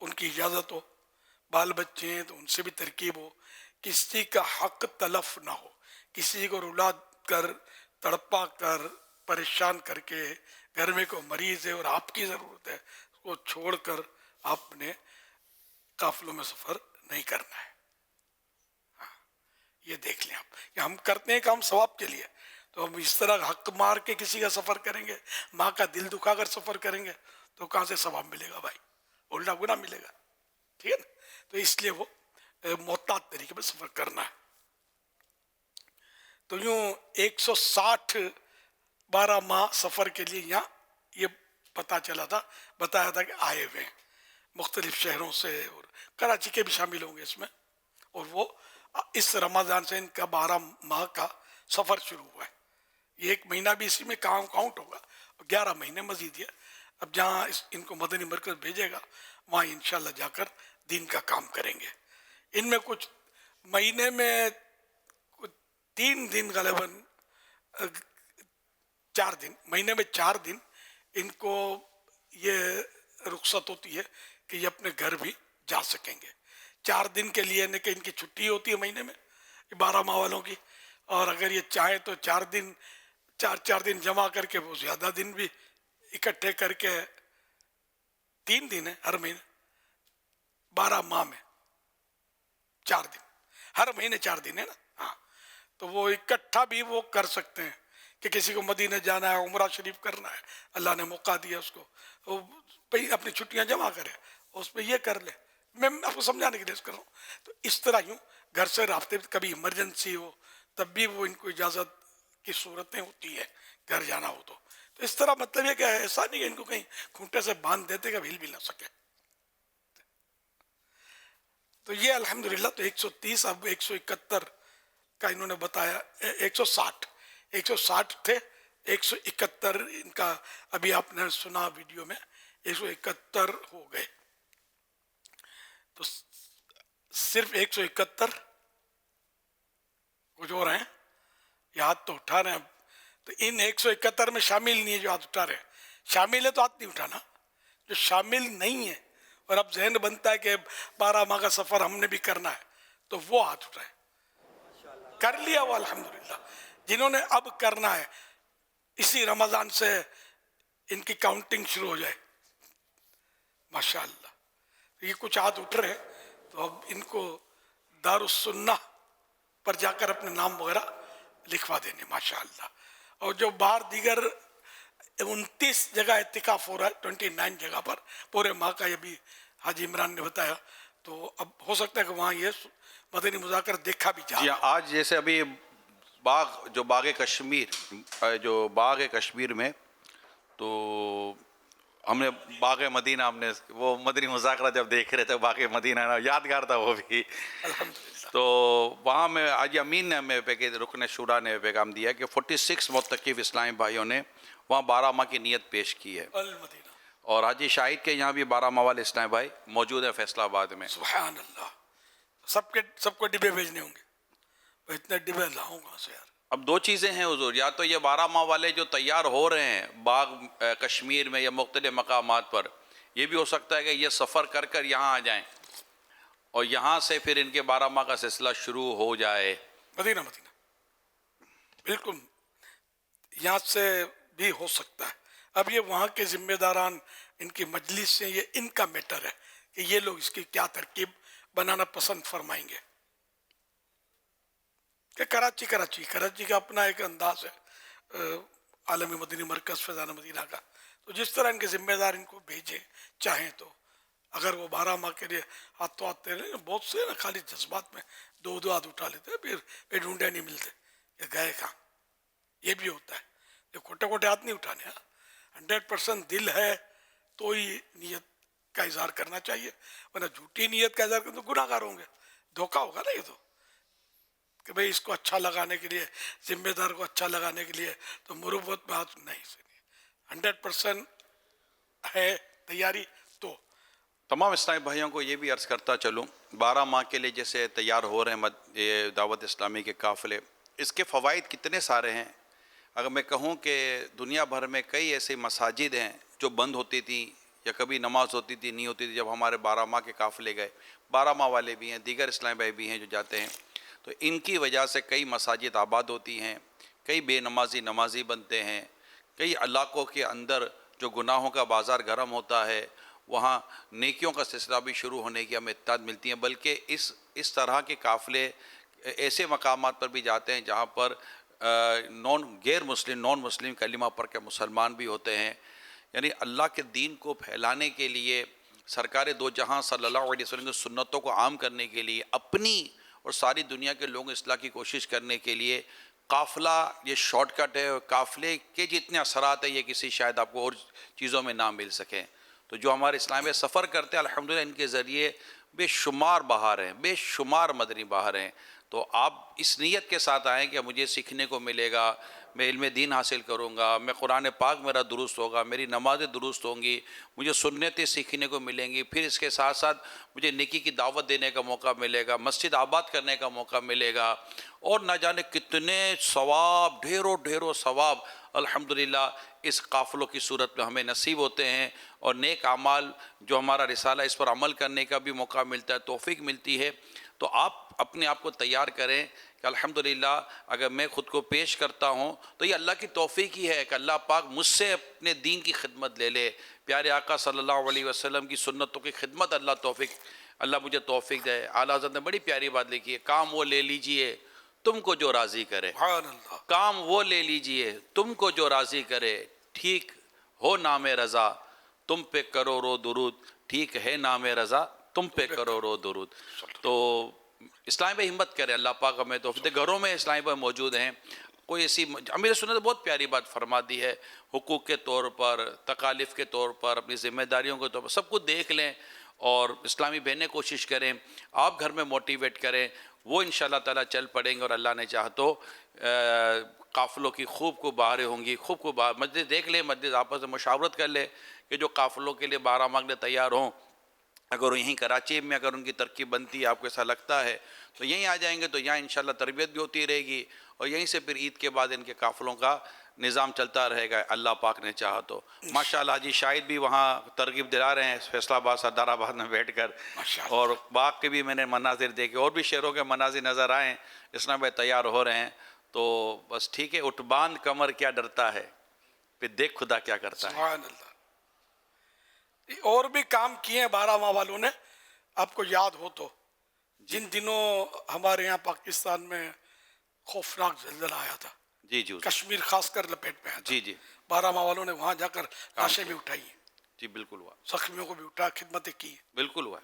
ان کی اجازت ہو, بال بچے ہیں تو ان سے بھی ترکیب ہو, کسی کا حق تلف نہ ہو, کسی کو رلا کر تڑپا کر پریشان کر کے گھر میں کوئی مریض ہے اور آپ کی ضرورت ہے اس کو چھوڑ کر آپ نے قافلوں میں سفر نہیں کرنا ہے. یہ دیکھ لیں آپ کہ ہم کرتے ہیں کام ثواب کے لیے, تو ہم اس طرح حق مار کے کسی کا سفر کریں گے, ماں کا دل دکھا کر سفر کریں گے تو کہاں سے ثواب ملے گا بھائی, الٹا گناہ ملے گا. ٹھیک ہے نا, تو اس لیے وہ محتاط طریقے میں سفر کرنا ہے. تو یوں 160 12 ماہ سفر کے لیے یہاں یہ پتا چلا تھا, بتایا تھا کہ آئے ہوئے ہیں مختلف شہروں سے, اور کراچی کے بھی شامل ہوں گے اس میں. اور وہ اس رمضان سے ان کا 12 ماہ کا سفر شروع ہوا ہے. یہ 1 مہینہ بھی اسی میں کاؤنٹ ہوگا, 11 مہینے مزید ہے. اب جہاں ان کو مدنی مرکز بھیجے گا وہاں انشاءاللہ جا کر دین کا کام کریں گے. ان میں کچھ مہینے میں 3 دن غالباً 4 دن, مہینے میں 4 دن ان کو یہ رخصت ہوتی ہے کہ یہ اپنے گھر بھی جا سکیں گے. 4 دن کے لیے کہ ان کی چھٹی ہوتی ہے مہینے میں 12 ماہ والوں کی, اور اگر یہ چاہیں تو 4 دن جمع کر کے وہ زیادہ دن بھی اکٹھے کر کے 3 دن ہے ہر مہینے, 12 ماہ میں 4 دن, ہر مہینے 4 دن ہے نا. ہاں, تو وہ اکٹھا بھی وہ کر سکتے ہیں کہ کسی کو مدینہ جانا ہے, عمرہ شریف کرنا ہے, اللہ نے موقع دیا اس کو, وہ اپنی چھٹیاں جمع کرے, اس پہ یہ کر لے. میں آپ کو سمجھانے کے لیے کر رہا ہوں. تو اس طرح یوں گھر سے رابطے, کبھی ایمرجنسی ہو تب بھی وہ ان کو اجازت کی صورتیں ہوتی ہے گھر جانا ہو تو. تو اس طرح مطلب یہ کہ ایسا نہیں کہ ان کو کہیں کھونٹے سے باندھ دیتے کہ ہل بھی نہ سکے. تو یہ الحمدللہ تو 130 اب 171 کا انہوں نے بتایا, 160 تھے, 171 ان کا ابھی آپ نے سنا ویڈیو میں 171 ہو گئے. تو صرف 171 کچھ اور ہیں, یہ ہاتھ تو اٹھا رہے ہیں. تو ان 171 میں شامل نہیں ہے جو ہاتھ اٹھا رہے ہیں, شامل ہے تو ہاتھ نہیں اٹھانا. جو شامل نہیں ہے اور اب ذہن بنتا ہے کہ 12 ماہ کا سفر ہم نے بھی کرنا ہے تو وہ ہاتھ اٹھائے. کر لیا وہ الحمدللہ. جنہوں نے اب کرنا ہے اسی رمضان سے ان کی کاؤنٹنگ شروع ہو جائے ماشاءاللہ. یہ کچھ ہاتھ اٹھ رہے ہیں تو اب ان کو دارالسنہ پر جا کر اپنے نام وغیرہ لکھوا دینے ماشاءاللہ. اور جو باہر دیگر 29 جگہ اعتکاف ہو رہا ہے, 29 جگہ پر پورے ماہ کا, یہ بھی حاجی عمران نے بتایا. تو اب ہو سکتا ہے کہ وہاں یہ مدنی مذاکر دیکھا بھی جائے. جی آج جیسے ابھی باغ کشمیر میں تو ہم نے باغ مدینہ, ہم نے وہ مدنی مذاکرہ جب دیکھ رہے تھے باغ مدینہ, یادگار تھا وہ بھی. تو وہاں میں حاجی امین نے ہمیں رکن شورا نے پیغام دیا کہ 46 متقف اسلامی بھائیوں نے وہاں 12 ماہ کی نیت پیش کی ہے. اور حاجی شاہد کے یہاں بھی 12 ماہ والے اسلامی بھائی موجود ہیں فیصلہ آباد میں. سبحان اللہ. سب کو ڈبے بھیجنے ہوں گے, اتنے ڈبے لاؤں کہاں سے یار. اب 2 چیزیں ہیں حضور, یا تو یہ 12 ماہ والے جو تیار ہو رہے ہیں باغ کشمیر میں یا مختلف مقامات پر, یہ بھی ہو سکتا ہے کہ یہ سفر کر یہاں آ جائیں اور یہاں سے پھر ان کے 12 ماہ کا سلسلہ شروع ہو جائے. مدینہ بالکل یہاں سے بھی ہو سکتا ہے. اب یہ وہاں کے ذمہ داران ان کی مجلس سے, یہ ان کا میٹر ہے کہ یہ لوگ اس کی کیا ترکیب بنانا پسند فرمائیں گے. کہ کراچی کا اپنا ایک انداز ہے عالمی مدنی مرکز فیضان مدینہ کا. تو جس طرح ان کے ذمہ دار ان کو بھیجیں چاہیں تو, اگر وہ 12 ماہ کے لیے ہاتھ بہت سے نا خالی جذبات میں 2 ہاتھ اٹھا لیتے پھر ڈھونڈے نہیں ملتے, یہ گئے کہاں. یہ بھی ہوتا ہے, یہ کھوٹے ہاتھ نہیں اٹھانے. 100% دل ہے تو ہی نیت کا اظہار کرنا چاہیے, ورنہ جھوٹی نیت کا اظہار کرنا تو گناہ گار ہوں گے, دھوکہ ہوگا نا یہ تو. کہ بھئی اس کو اچھا لگانے کے لیے, ذمہ دار کو اچھا لگانے کے لیے تو مروت میں ہاتھ نہیں سے. 100% ہے تیاری تو. تمام اسلامی بھائیوں کو یہ بھی عرض کرتا چلوں, 12 ماہ کے لیے جیسے تیار ہو رہے ہیں یہ دعوت اسلامی کے قافلے, اس کے فوائد کتنے سارے ہیں. اگر میں کہوں کہ دنیا بھر میں کئی ایسے مساجد ہیں جو بند ہوتی تھیں یا کبھی نماز ہوتی تھی نہیں ہوتی تھی. جب ہمارے 12 ماہ کے قافلے گئے، 12 ماہ والے بھی ہیں، دیگر اسلامی بھائی بھی ہیں جو جاتے ہیں، تو ان کی وجہ سے کئی مساجد آباد ہوتی ہیں، کئی بے نمازی بنتے ہیں، کئی علاقوں کے اندر جو گناہوں کا بازار گرم ہوتا ہے وہاں نیکیوں کا سلسلہ بھی شروع ہونے کی ہمیں اطلاعات ملتی ہیں. بلکہ اس طرح کے قافلے ایسے مقامات پر بھی جاتے ہیں جہاں پر نان مسلم کلمہ پڑھ کے مسلمان بھی ہوتے ہیں. یعنی اللہ کے دین کو پھیلانے کے لیے، سرکار دو جہاں صلی اللہ علیہ وسلم کی سنتوں کو عام کرنے کے لیے، اپنی اور ساری دنیا کے لوگوں اصلاح کی کوشش کرنے کے لیے قافلہ یہ شارٹ کٹ ہے. اور قافلے کے جتنے اثرات ہیں یہ کسی شاید آپ کو اور چیزوں میں نہ مل سکیں. تو جو ہمارے اسلام میں سفر کرتے ہیں الحمدللہ ان کے ذریعے بے شمار بہار ہیں، بے شمار مدنی بہار ہیں. تو آپ اس نیت کے ساتھ آئیں کہ مجھے سیکھنے کو ملے گا، میں علم دین حاصل کروں گا، میں قرآن پاک میرا درست ہوگا، میری نمازیں درست ہوں گی، مجھے سنتیں سیکھنے کو ملیں گی، پھر اس کے ساتھ ساتھ مجھے نیکی کی دعوت دینے کا موقع ملے گا، مسجد آباد کرنے کا موقع ملے گا، اور نہ جانے کتنے ثواب، ڈھیروں ثواب الحمدللہ اس قافلوں کی صورت میں ہمیں نصیب ہوتے ہیں. اور نیک اعمال جو ہمارا رسالہ اس پر عمل کرنے کا بھی موقع ملتا ہے، توفیق ملتی ہے. تو آپ اپنے آپ کو تیار کریں کہ الحمدللہ اگر میں خود کو پیش کرتا ہوں تو یہ اللہ کی توفیق ہی ہے کہ اللہ پاک مجھ سے اپنے دین کی خدمت لے لے. پیارے آقا صلی اللہ علیہ وسلم کی سنتوں کی خدمت اللہ مجھے توفیق دے. اعلیٰ حضرت نے بڑی پیاری بات لکھی ہے، کام وہ لے لیجئے تم کو جو راضی کرے. کام وہ لے لیجئے تم کو جو راضی کرے، ٹھیک ہو نام رضا تم پہ کرو رو درود، ٹھیک ہے نام رضا تم پہ کرو رو درود. تو اسلام پہ ہمت کرے، اللہ پاک ہمیں توفیق دے. گھروں میں اسلام پہ موجود ہیں، کوئی ایسی امیر سنت بہت پیاری بات فرما دی ہے، حقوق کے طور پر، تکالیف کے طور پر، اپنی ذمہ داریوں کے طور پر سب کچھ دیکھ لیں اور اسلامی بہنیں کوشش کریں، آپ گھر میں موٹیویٹ کریں، وہ انشاءاللہ تعالیٰ چل پڑیں گے. اور اللہ نے چاہا تو قافلوں کی خوب بہاریں ہوں گی. مسجد دیکھ لیں، مسجد آپس میں مشاورت کر لیں کہ جو قافلوں کے لیے 12 مانگنے تیار ہوں، اگر یہیں کراچی میں اگر ان کی ترکیب بنتی ہے، آپ کو ایسا لگتا ہے تو یہیں آ جائیں گے، تو یہاں انشاءاللہ تربیت بھی ہوتی رہے گی اور یہیں سے پھر عید کے بعد ان کے قافلوں کا نظام چلتا رہے گا اللہ پاک نے چاہا تو. ماشاءاللہ حاجی شاہد بھی وہاں ترغیب دلا رہے ہیں فیصل آباد سردار آباد میں بیٹھ کر، اور باغ کے بھی میں نے مناظر دیکھے، اور بھی شہروں کے مناظر نظر آئیں. اسلام بھائی تیار ہو رہے ہیں تو بس ٹھیک ہے. اٹھ باندھ کمر کیا ڈرتا ہے، پھر دیکھ خدا کیا کرتا ہے. سبحان اللہ. اور بھی کام کیے ہیں 12 ماہ والوں نے، آپ کو یاد ہو تو جن دنوں ہمارے یہاں پاکستان میں خوفناک زلزلہ آیا تھا، جی کشمیر خاص کر لپیٹ میں آیا تھا، جی 12 ماہ والوں نے وہاں جا کر لاشیں بھی اٹھائی ہیں، جی بالکل ہوا، زخمیوں کو بھی اٹھا خدمتیں کی، بالکل ہوا.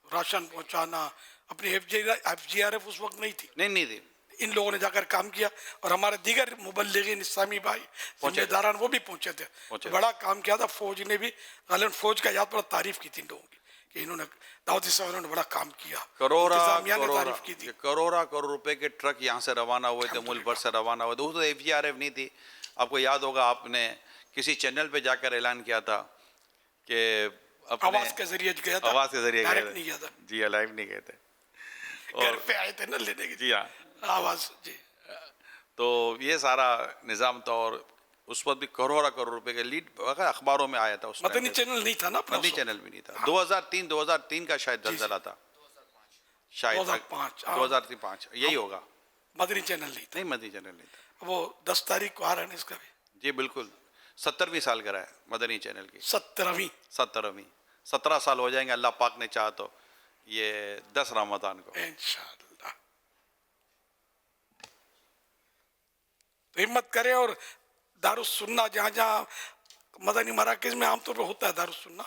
راشن پہنچانا. اپنی FGRF اس وقت نہیں تھی، نہیں تھی، ان لوگوں نے جا کر کام کیا، اور ہمارے دیگر مبلغین اسلامی بھائی ذمہ داران وہ بھی پہنچے تھے، بڑا کام کیا تھا. فوج نے بھی غالباً فوج کا یاد پر تعریف کی تھی ان لوگوں کی کہ انہوں نے دعوت اسلامی نے بڑا کام کیا. کروڑا روپے کے ٹرک یہاں سے روانہ ہوئے تھے، ملک بھر سے روانہ ہوئے تھے. وہ تو FGRF نہیں تھی. آپ کو یاد ہوگا آپ نے کسی چینل پہ جا کر اعلان کیا تھا کہ آواز کے ذریعے گیا تھا، آواز کے ذریعے ڈائریکٹ نہیں گیا تھا، جی لائیو نہیں گئے تھے، گھر پہ آئے تھے نا لینے کے، جی ہاں آواز. جی تو یہ سارا نظام تھا. اور اس وقت بھی کروڑا روپے کے لیڈ اخباروں میں آیا تھا. اس مدنی چینل نہیں تھا نا، مدنی چینل بھی نہیں تھا. 2003 کا شاید زلزلہ تھا، شاید 2005 یہی ہوگا. مدنی چینل نہیں تھا. نہیں مدنی چینل نہیں تھا. وہ 10 تاریخ کو آ رہا ہے اس کا بھی. جی بالکل. 17ویں سال کرا ہے مدنی چینل کی. 17ویں 17 سال ہو جائیں گے اللہ پاک نے چاہا تو یہ 10 رمضان کو انشاءاللہ. تو ہمت کرے اور دارالسنہ جہاں جہاں مدنی مراکز میں عام طور پر ہوتا ہے دارالسنہ،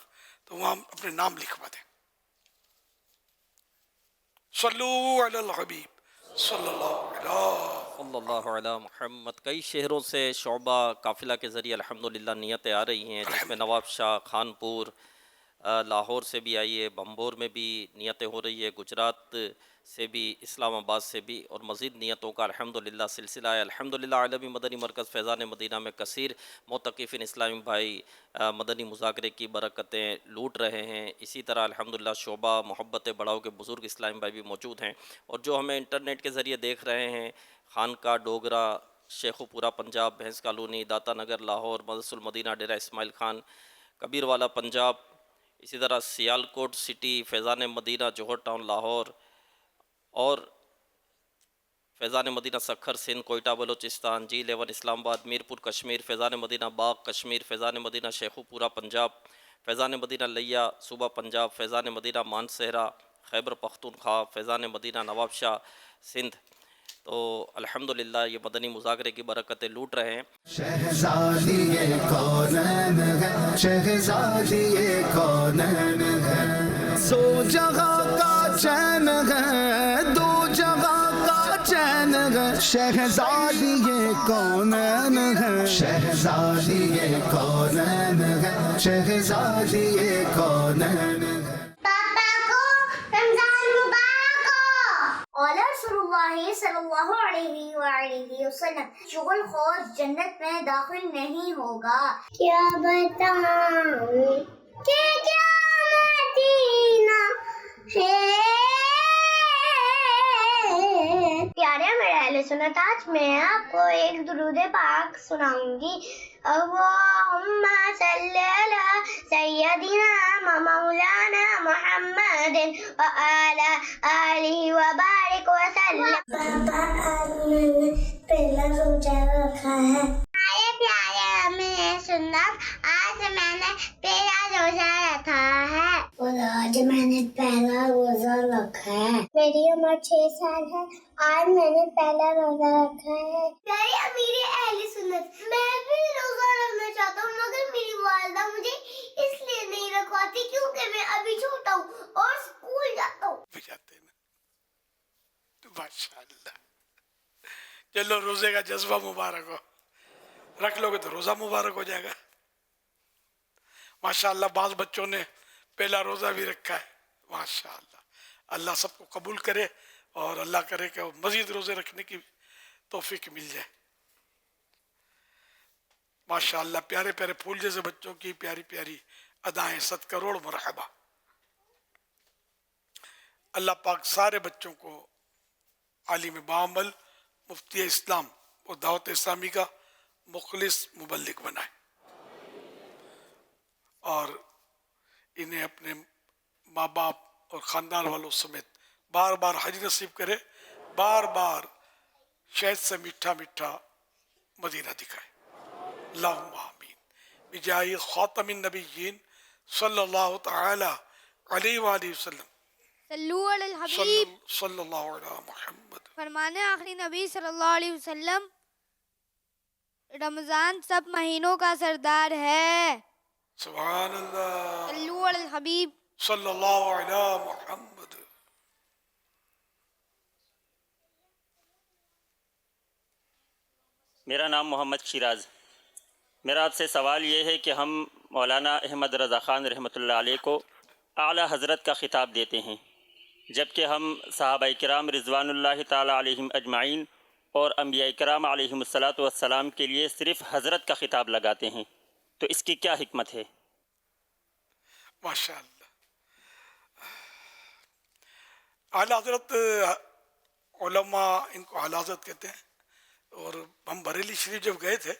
تو وہاں اپنے نام لکھوا دیں. صلو علی الحبیب صلی اللہ علی محمد. کئی شہروں سے شعبہ قافلہ کے ذریعے الحمدللہ نیتیں آ رہی ہیں، جس میں نواب شاہ، خانپور، لاہور سے بھی آئی ہے، بمبور میں بھی نیتیں ہو رہی ہے، گجرات سے بھی، اسلام آباد سے بھی، اور مزید نیتوں کا الحمدللہ سلسلہ ہے. الحمدللہ عالمی مدنی مرکز فیضان مدینہ میں کثیر معتکفین اسلامی بھائی مدنی مذاکرے کی برکتیں لوٹ رہے ہیں. اسی طرح الحمدللہ شعبہ محبت بڑاؤ کے بزرگ اسلامی بھائی بھی موجود ہیں، اور جو ہمیں انٹرنیٹ کے ذریعے دیکھ رہے ہیں، خانقاہ ڈوگرہ، شیخو پورہ پنجاب، بھینس کالونی، داتا نگر لاہور، مدرسہ المدینہ ڈیرہ اسماعیل خان، کبیر والا پنجاب، اسی طرح سیالکوٹ سٹی، فیضان مدینہ جوہر ٹاؤن لاہور، اور فیضان مدینہ سکھر سندھ کوئٹہ بلوچستان، G11 اسلام آباد، میرپور کشمیر، فیضان مدینہ باغ کشمیر، فیضان مدینہ شیخو پورہ پنجاب، فیضان مدینہ لیا صوبہ پنجاب، فیضان مدینہ مانسہرہ خیبر پختونخوا، فیضان مدینہ نواب شاہ سندھ۔ تو الحمدللہ یہ مدنی مذاکرے کی برکتیں لوٹ رہے ہیں۔ شہزادی کونین ہے، شہزادی کونین ہے، سو جگہ کا چین ہے، دو جگہ کا چین ہے، شہزادی کونین ہے، شہزادی کونین ہے، شہزادی کونین ہے۔ قال رسول اللہ صلی اللہ علیہ وآلہ وسلم چغل خور جنت میں داخل نہیں ہوگا۔ کیا بتاؤں کہ کیا مدینہ ہے۔ پیارے میرے اہل سنت، آج میں آپ کو ایک درود پاک سناؤں گی۔ اللہم صلی علی سیدنا مولانا محمد وعلی آلہ وبارک وسلم۔ پاپا آج میں نے پہلا روزہ رکھا ہے۔ ہمارے پیارے امی سنت، آج میں نے پہلا روزہ رکھا ہے۔ اور آج میں نے پہلا روزہ رکھا ہے۔ میری عمر 6 سال ہے، آج میں نے پہلا روزہ رکھا ہے۔ پیارے امیر اہل سنت، میں بھی روزہ رکھنا چاہتا ہوں، مگر میری والدہ مجھے اس لیے نہیں رکھواتی کیونکہ میں ابھی چھوٹا ہوں اور اسکول جاتا ہوں۔ ماشاءاللہ، چلو روزے کا جذبہ مبارک ہو، رکھ لو گے تو روزہ مبارک ہو جائے گا۔ ماشاءاللہ بعض بچوں نے پہلا روزہ بھی رکھا ہے، ماشاءاللہ۔ اللہ سب کو قبول کرے اور اللہ کرے کہ مزید روزے رکھنے کی توفیق مل جائے۔ ماشاءاللہ، پیارے پیارے پھول جیسے بچوں کی پیاری پیاری ادائیں، 100 کروڑ مرحبا۔ اللہ پاک سارے بچوں کو عالم بعمل، مفتی اسلام اور دعوت اسلامی کا مخلص مبلغ بنائے، اور انہیں اپنے ماں باپ اور خاندان والوں سمیت بار بار حج نصیب کرے، بار بار شہد سے میٹھا میٹھا مدینہ دکھائے۔ اللہم آمین بجاہ خاتم النبیین صلی اللہ تعالی علیہ وآلہ وسلم۔ صلو علی الحبیب صلی اللہ علیہ محمد۔ فرمانے آخری نبی صلی اللہ علیہ وسلم، رمضان سب مہینوں کا سردار ہے۔ سبحان اللہ، صلو علی الحبیب صلی اللہ علیہ محمد۔ میرا نام محمد شیراز۔ میرا آپ سے سوال یہ ہے کہ ہم مولانا احمد رضا خان رحمۃ اللہ علیہ کو اعلیٰ حضرت کا خطاب دیتے ہیں، جبکہ ہم صحابہ کرام رضوان اللہ تعالیٰ علیہم اجمعین اور انبیاء کرام علیہم الصلاۃ کے لیے صرف حضرت کا خطاب لگاتے ہیں، تو اس کی کیا حکمت ہے؟ ماشاءاللہ، اعلیٰ حضرت علماء ان کو اعلیٰ حضرت کہتے ہیں، اور ہم بریلی شریف جب گئے تھے،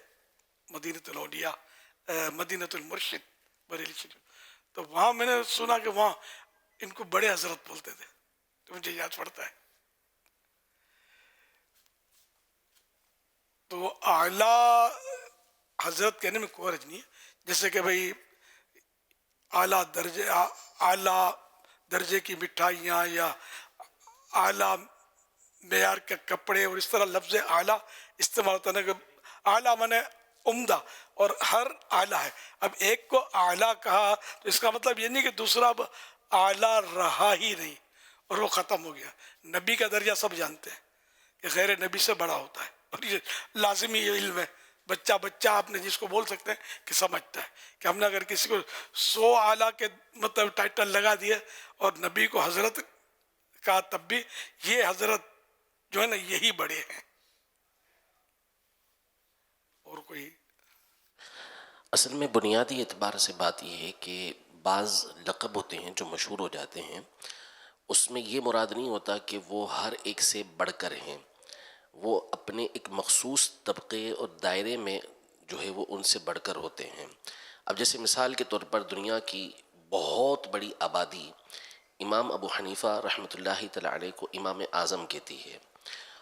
مدینۃ الاولیاء، مدینۃ المرشد بریلی شریف، تو وہاں میں نے سنا کہ وہاں ان کو بڑے حضرت بولتے تھے، تو مجھے یاد پڑتا ہے۔ تو اعلیٰ حضرت کہنے میں کوئی حرج نہیں ہے، جیسے کہ بھائی اعلیٰ درجے کی مٹھائیاں یا اعلیٰ معیار کے کپڑے، اور اس طرح لفظ اعلیٰ استعمال ہوتا ہے کہ اعلیٰ مانے عمدہ، اور ہر اعلیٰ ہے۔ اب ایک کو اعلیٰ کہا تو اس کا مطلب یہ نہیں کہ دوسرا اب اعلیٰ رہا ہی نہیں اور وہ ختم ہو گیا۔ نبی کا درجہ سب جانتے ہیں کہ غیر نبی سے بڑا ہوتا ہے، اور یہ لازمی علم ہے۔ بچہ آپ نے جس کو بول سکتے ہیں کہ سمجھتا ہے کہ ہم نے اگر کسی کو 100 اعلیٰ کے مطلب ٹائٹل لگا دیے اور نبی کو حضرت کہا، تب بھی یہ حضرت جو ہے نا یہی بڑے ہیں، اور کوئی اصل میں بنیادی اعتبار سے بات یہ ہے کہ بعض لقب ہوتے ہیں جو مشہور ہو جاتے ہیں، اس میں یہ مراد نہیں ہوتا کہ وہ ہر ایک سے بڑھ کر ہیں، وہ اپنے ایک مخصوص طبقے اور دائرے میں جو ہے وہ ان سے بڑھ کر ہوتے ہیں۔ اب جیسے مثال کے طور پر دنیا کی بہت بڑی آبادی امام ابو حنیفہ رحمۃ اللہ تعالیٰ علیہ کو امام اعظم کہتی ہے،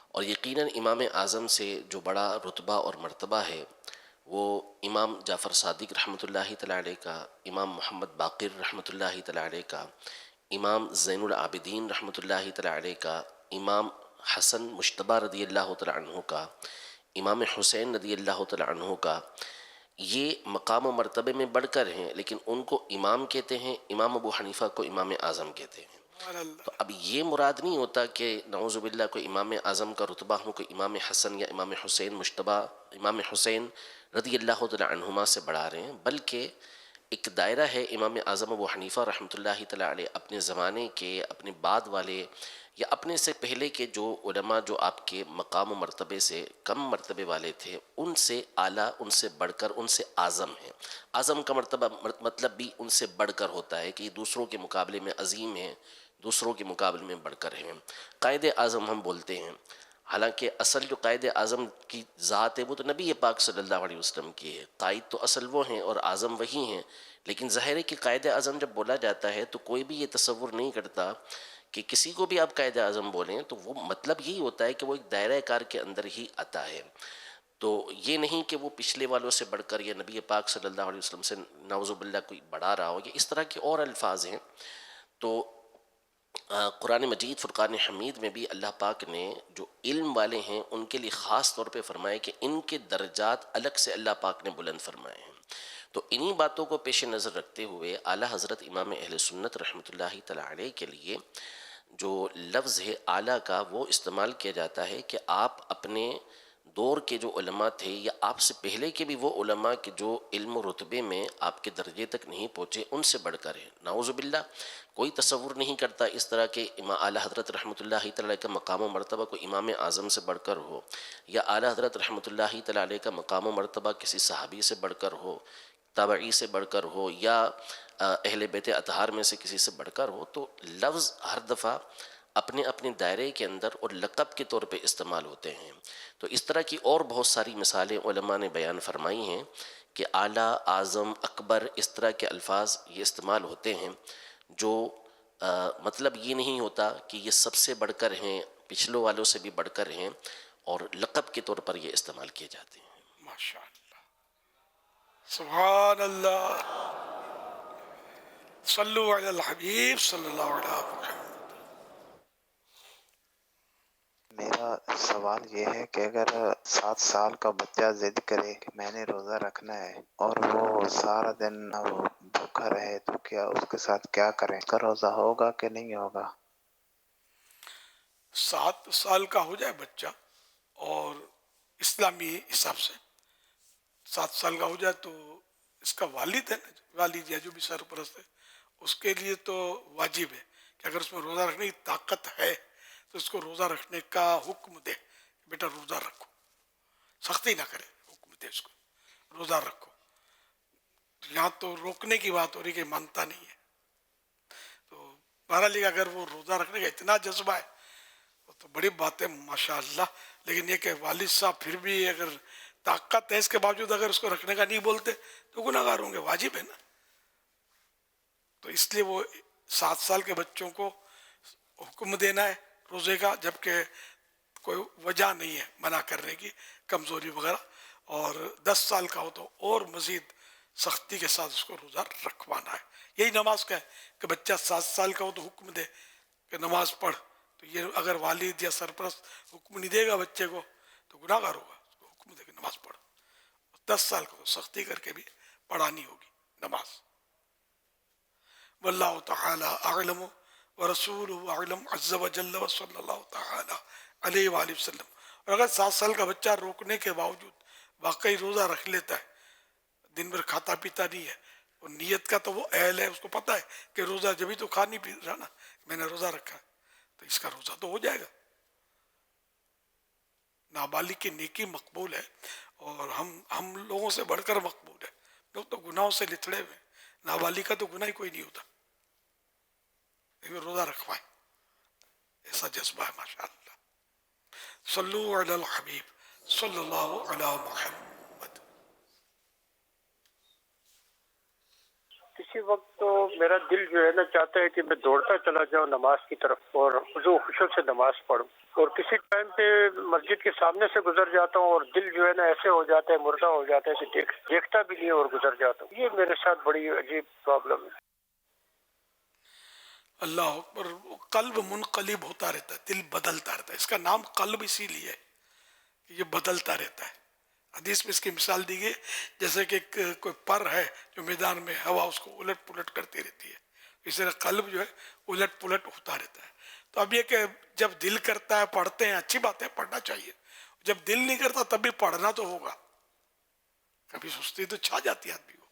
اور یقیناً امام اعظم سے جو بڑا رتبہ اور مرتبہ ہے وہ امام جعفر صادق رحمۃ اللہ تعالیٰ علیہ کا، امام محمد باقر رحمۃ اللہ تعالیٰ علیہ کا، امام زین العابدین رحمۃ اللہ تعالیٰ علیہ کا، امام حسن مجتبیٰ رضی اللہ تعالیٰ عنہ کا، امام حسین رضی اللہ تعالیٰ عنہ کا، یہ مقام و مرتبے میں بڑھ کر ہیں، لیکن ان کو امام کہتے ہیں، امام ابو حنیفہ کو امام اعظم کہتے ہیں۔ تو اب یہ مراد نہیں ہوتا کہ نعوذ باللہ کوئی امام اعظم کا رتبہ ہو، کوئی امام حسن یا امام حسین مجتبیٰ، امام حسین رضی اللہ تعالیٰ عنہما سے بڑھا رہے ہیں، بلکہ ایک دائرہ ہے امام اعظم ابو حنیفہ رحمۃ اللہ تعالیٰ علیہ اپنے زمانے کے، اپنے بعد والے یا اپنے سے پہلے کے جو علماء جو آپ کے مقام و مرتبے سے کم مرتبے والے تھے، ان سے اعلیٰ، ان سے بڑھ کر، ان سے اعظم ہیں۔ اعظم کا مرتبہ مطلب بھی ان سے بڑھ کر ہوتا ہے کہ یہ دوسروں کے مقابلے میں عظیم ہیں، دوسروں کے مقابلے میں بڑھ کر ہیں۔ قائد اعظم ہم بولتے ہیں، حالانکہ اصل جو قائد اعظم کی ذات ہے وہ تو نبی پاک صلی اللہ علیہ وسلم کی ہے، قائد تو اصل وہ ہیں اور اعظم وہی ہیں، لیکن ظاہر ہے کہ قائد اعظم جب بولا جاتا ہے تو کوئی بھی یہ تصور نہیں کرتا کہ کسی کو بھی آپ قائد اعظم بولیں تو وہ مطلب یہی ہوتا ہے کہ وہ ایک دائرہ کار کے اندر ہی آتا ہے، تو یہ نہیں کہ وہ پچھلے والوں سے بڑھ کر یا نبی پاک صلی اللہ علیہ وسلم سے نعوذ باللہ کوئی بڑھا رہا ہو، یا اس طرح کے اور الفاظ ہیں۔ تو قرآن مجید فرقان حمید میں بھی اللہ پاک نے جو علم والے ہیں ان کے لیے خاص طور پہ فرمایا کہ ان کے درجات الگ سے اللہ پاک نے بلند فرمائے ہیں۔ تو انہی باتوں کو پیش نظر رکھتے ہوئے اعلیٰ حضرت امام اہل سنت رحمۃ اللہ تعالیٰ علیہ کے لیے جو لفظ ہے اعلیٰ کا وہ استعمال کیا جاتا ہے کہ آپ اپنے دور کے جو علماء تھے یا آپ سے پہلے کے بھی وہ علماء کے جو علم و رتبے میں آپ کے درجے تک نہیں پہنچے ان سے بڑھ کر ہیں۔ نعوذ باللہ کوئی تصور نہیں کرتا اس طرح کے اعلیٰ حضرت رحمۃ اللہ تعالیٰ کا مقام و مرتبہ کوئی امام اعظم سے بڑھ کر ہو، یا اعلیٰ حضرت رحمۃ اللہ تعالیٰ علیہ کا مقام و مرتبہ کسی صحابی سے بڑھ کر ہو، تابعی سے بڑھ کر ہو، یا اہل بیت اطہار میں سے کسی سے بڑھ کر ہو۔ تو لفظ ہر دفعہ اپنے اپنے دائرے کے اندر اور لقب کے طور پہ استعمال ہوتے ہیں۔ تو اس طرح کی اور بہت ساری مثالیں علماء نے بیان فرمائی ہیں کہ اعلیٰ، اعظم، اکبر، اس طرح کے الفاظ یہ استعمال ہوتے ہیں جو مطلب یہ نہیں ہوتا کہ یہ سب سے بڑھ کر ہیں، پچھلوں والوں سے بھی بڑھ کر ہیں، اور لقب کے طور پر یہ استعمال کیے جاتے ہیں۔ ماشاء اللہ، سبحان اللہ، صلو علی الحبیب صلی اللہ علیہ وسلم۔ میرا سوال یہ ہے کہ اگر 7 سال کا بچہ ضد کرے کہ میں نے روزہ رکھنا ہے اور وہ سارا دن بھوکا رہے تو کیا اس کے ساتھ کیا کریں؟ اس کا روزہ ہوگا کہ نہیں ہوگا؟ 7 سال کا ہو جائے بچہ اور اسلامی حساب سے 7 سال کا ہو جائے تو اس کا والد ہے نا، والد یا جو بھی سرپرست ہے، اس کے لیے تو واجب ہے کہ اگر اس میں روزہ رکھنے کی طاقت ہے تو اس کو روزہ رکھنے کا حکم دے، بیٹا روزہ رکھو، سختی نہ کرے، حکم دے اس کو روزہ رکھو۔ یہاں تو روکنے کی بات ہو رہی کہ مانتا نہیں ہے، تو بہرحال اگر وہ روزہ رکھنے کا اتنا جذبہ ہے تو بڑی بات ہے ماشاء اللہ، لیکن یہ کہ والد صاحب پھر بھی اگر طاقت ہے اس کے باوجود اگر اس کو رکھنے کا نہیں بولتے تو گناہ گار ہوں گے، واجب ہے نا۔ تو اس لیے وہ 7 سال کے بچوں کو حکم دینا ہے روزے کا، جبکہ کوئی وجہ نہیں ہے منع کرنے کی، کمزوری وغیرہ، اور 10 سال کا ہو تو اور مزید سختی کے ساتھ اس کو روزہ رکھوانا ہے۔ یہی نماز کا ہے کہ بچہ 7 سال کا ہو تو حکم دے کہ نماز پڑھ، تو یہ اگر والد یا سرپرست حکم نہیں دے گا بچے کو تو گناہ گار ہوگا، اس کو حکم دے کہ نماز پڑھ۔ 10 سال کو سختی کر کے بھی پڑھانی ہوگی نماز۔ واللہ تعالی اعلم ورسولہ اعلم عز وجل وصلی اللہ تعالی علیہ وآلہ وسلم۔ اور اگر 7 سال کا بچہ روکنے کے باوجود واقعی روزہ رکھ لیتا ہے، دن بھر کھاتا پیتا نہیں ہے، اور نیت کا تو وہ اہل ہے، اس کو پتہ ہے کہ روزہ جبھی تو کھا نہیں پی رہا نا، میں نے روزہ رکھا ہے، تو اس کا روزہ تو ہو جائے گا۔ نابالغ کی نیکی مقبول ہے، اور ہم لوگوں سے بڑھ کر مقبول ہے، لوگ تو گناہوں سے لتڑے ہوئے، نابالغ کا تو گناہ ہی کوئی نہیں ہوتا، لیکن روزہ رکھوائیں، ایسا جذبہ ہے ماشاء اللہ۔ صلو علی الحبیب صلی اللہ علی محمد۔ کسی وقت تو میرا دل جو ہے نا چاہتا ہے کہ میں دوڑتا چلا جاؤں نماز کی طرف اور خضوع و خشوع سے نماز پڑھوں، اور کسی ٹائم پہ مسجد کے سامنے سے گزر جاتا ہوں اور دل جو ہے نا ایسے ہو جاتا ہے، مردہ ہو جاتا ہے کہ دیکھتا بھی نہیں اور گزر جاتا ہوں. یہ میرے ساتھ بڑی عجیب پرابلم ہے. اللہ اکبر. قلب منقلب ہوتا رہتا ہے، دل بدلتا رہتا ہے. اس کا نام قلب اسی لیے ہے کہ یہ بدلتا رہتا ہے. حدیث میں اس کی مثال دی گئی جیسے کہ کوئی پر ہے جو میدان میں ہوا اس کو الٹ پلٹ کرتی رہتی ہے، اس طرح قلب جو ہے الٹ پلٹ ہوتا رہتا ہے. تو اب یہ کہ جب دل کرتا ہے پڑھتے ہیں، اچھی بات ہے، پڑھنا چاہیے. جب دل نہیں کرتا تب بھی پڑھنا تو ہوگا. کبھی سستی تو چھا جاتی ہے آدمی کو،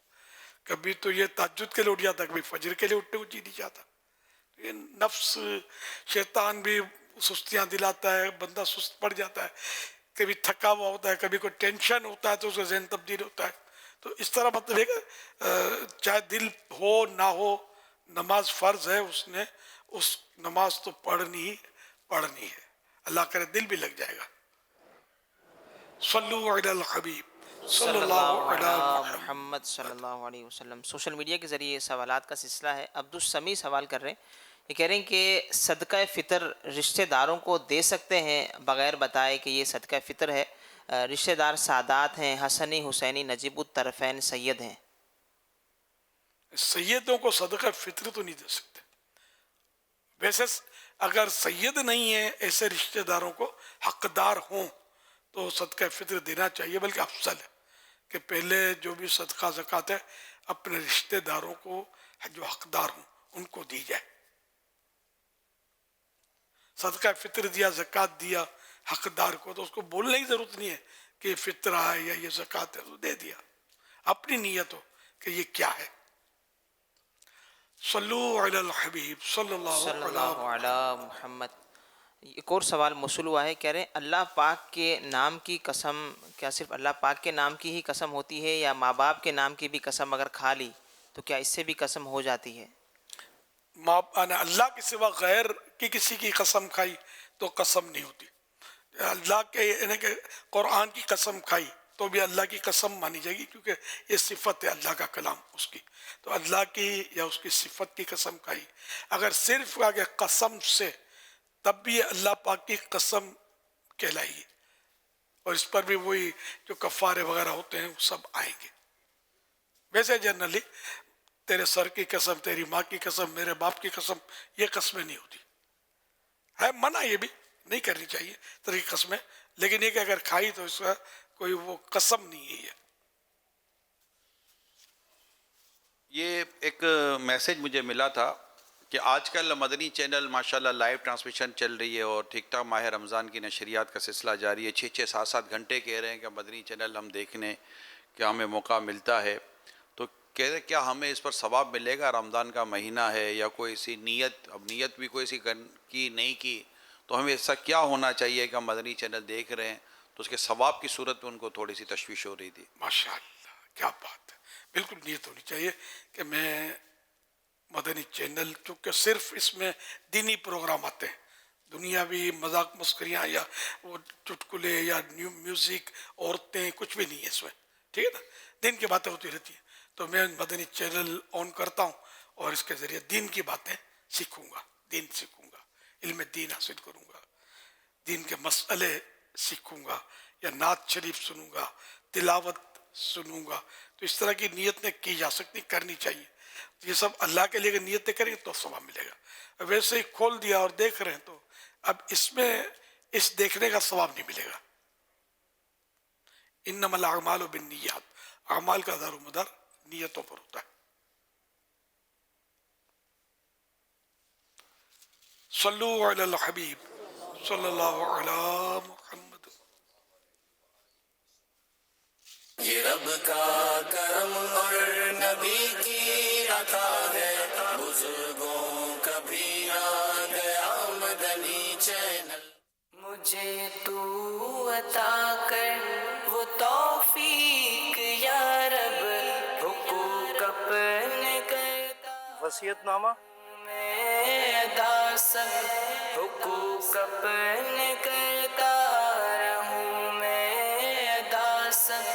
کبھی تو یہ تہجد کے لیے اٹھ جاتا ہے، کبھی فجر کے لیے اٹھنے کو جی نہیں چاہتا. یہ نفس شیطان بھی سستیاں دلاتا ہے، بندہ سست پڑ جاتا ہے، کبھی تھکا ہوا ہوتا ہے، کبھی کوئی ٹینشن ہوتا ہے تو اس کا ذہن تبدیل ہوتا ہے. تو اس طرح مطلب ہے کہ چاہے دل ہو نہ ہو، نماز فرض ہے، اس نے اس نماز تو پڑھنی ہے. اللہ کرے دل بھی لگ جائے گا. صلو علی الحبیب صلی اللہ علی محمد صلی اللہ علیہ وسلم. سوشل میڈیا کے ذریعے سوالات کا سلسلہ ہے. عبدالسمیع سوال کر رہے ہیں، یہ کہہ رہے ہیں کہ صدقہ فطر رشتہ داروں کو دے سکتے ہیں بغیر بتائے کہ یہ صدقہ فطر ہے؟ رشتہ دار سادات ہیں، حسنی حسینی نجیب الطرفین سید ہیں. سیدوں کو صدقہ فطر تو نہیں دے سکتے. ویسے اگر سید نہیں ہیں ایسے رشتہ داروں کو حقدار ہوں تو صدقہ فطر دینا چاہیے، بلکہ افضل ہے کہ پہلے جو بھی صدقہ زکوٰۃ ہے اپنے رشتہ داروں کو جو حقدار ہوں ان کو دی جائے. صدقہ فطر دیا، زکوٰۃ دیا حقدار کو، تو اس کو بولنے کی ضرورت نہیں ہے کہ یہ فطرہ ہے یا یہ زکوٰۃ ہے، تو دے دیا. اپنی نیت ہو کہ یہ کیا ہے. صلو علی الحبیب صلی اللہ علی محمد. ایک اور سوال موصول ہوا ہے، کہہ رہے ہیں اللہ پاک کے نام کی قسم کیا صرف اللہ پاک کے نام کی ہی قسم ہوتی ہے یا ماں باپ کے نام کی بھی قسم اگر کھا لی تو کیا اس سے بھی قسم ہو جاتی ہے؟ اللہ کے سوا غیر کی کسی کی قسم کھائی تو قسم نہیں ہوتی. اللہ کے یعنی کہ قرآن کی قسم کھائی تو بھی اللہ کی قسم مانی جائے گی، کیونکہ یہ صفت ہے اللہ کا کلام اس کی. تو اللہ کی یا اس کی صفت کی قسم کھائی. اگر صرف کہا کہ قسم سے، تب بھی اللہ پاک کی قسم کہلائے گی، اور اس پر بھی وہی جو کفارے وغیرہ ہوتے ہیں وہ سب آئیں گے. ویسے جنرلی تیرے سر کی قسم، تیری ماں کی قسم، میرے باپ کی قسم، یہ قسمیں نہیں ہوتی. ہے منع، یہ بھی نہیں کرنی چاہیے طرح کی قسمیں، لیکن یہ کہ اگر کھائی تو اس کا کوئی وہ قسم نہیں ہے. یہ ایک میسیج مجھے ملا تھا کہ آج کل مدنی چینل ماشاءاللہ لائیو ٹرانسمیشن چل رہی ہے اور ٹھیک ٹھاک ماہ رمضان کی نشریات کا سلسلہ جاری ہے. 6-6 7-7 گھنٹے کہہ رہے ہیں کہ مدنی چینل ہم دیکھنے کہ ہمیں موقع ملتا ہے. تو کہہ رہے کیا ہمیں اس پر ثواب ملے گا؟ رمضان کا مہینہ ہے یا کوئی سی نیت، اب نیت بھی کوئی سی کی نہیں کی تو ہمیں ایسا کیا ہونا چاہیے کہ ہم مدنی چینل دیکھ رہے ہیں تو اس کے ثواب کی صورت میں ان کو تھوڑی سی تشویش ہو رہی تھی. ماشاءاللہ کیا بات ہے. بالکل نیت ہونی چاہیے کہ میں مدنی چینل، چونکہ صرف اس میں دینی پروگرام آتے ہیں، دنیاوی مذاق مسکریاں یا وہ چٹکلے یا نیو میوزک، عورتیں، کچھ بھی نہیں ہے اس میں. ٹھیک ہے نا، دین کی باتیں ہوتی رہتی ہیں. تو میں مدنی چینل آن کرتا ہوں اور اس کے ذریعے دین کی باتیں سیکھوں گا، دین سیکھوں گا، علم دین حاصل کروں گا، دین کے مسئلے سیکھوں گا، یا نعت شریف سنوں گا، تلاوت سنوں گا. تو اس طرح کی نیتیں کی جا سکتی، کرنی چاہیے. یہ سب اللہ کے لیے اگر نیتیں کریں تو ثواب ملے گا. ویسے ہی کھول دیا اور دیکھ رہے ہیں تو اب اس میں اس دیکھنے کا ثواب نہیں ملے گا. انما الاعمال بالنیات، اعمال کا دار و مدار نیتوں پر ہوتا ہے. صلو علی الحبیب صلی اللہ علی محمد. یہ رب کا کرم اور نبی کی عطا ہے، بزرگوں کا بھی آ گیا مدنی چینل. مجھے تو عطا کر وہ توفیق یا رب، حقوق اپنے کرتا وصیت نامہ میں ادا سب، حقوق اپنے کرتا رہوں میں ادا سب.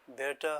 بیٹا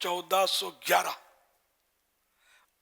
1411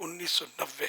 1990,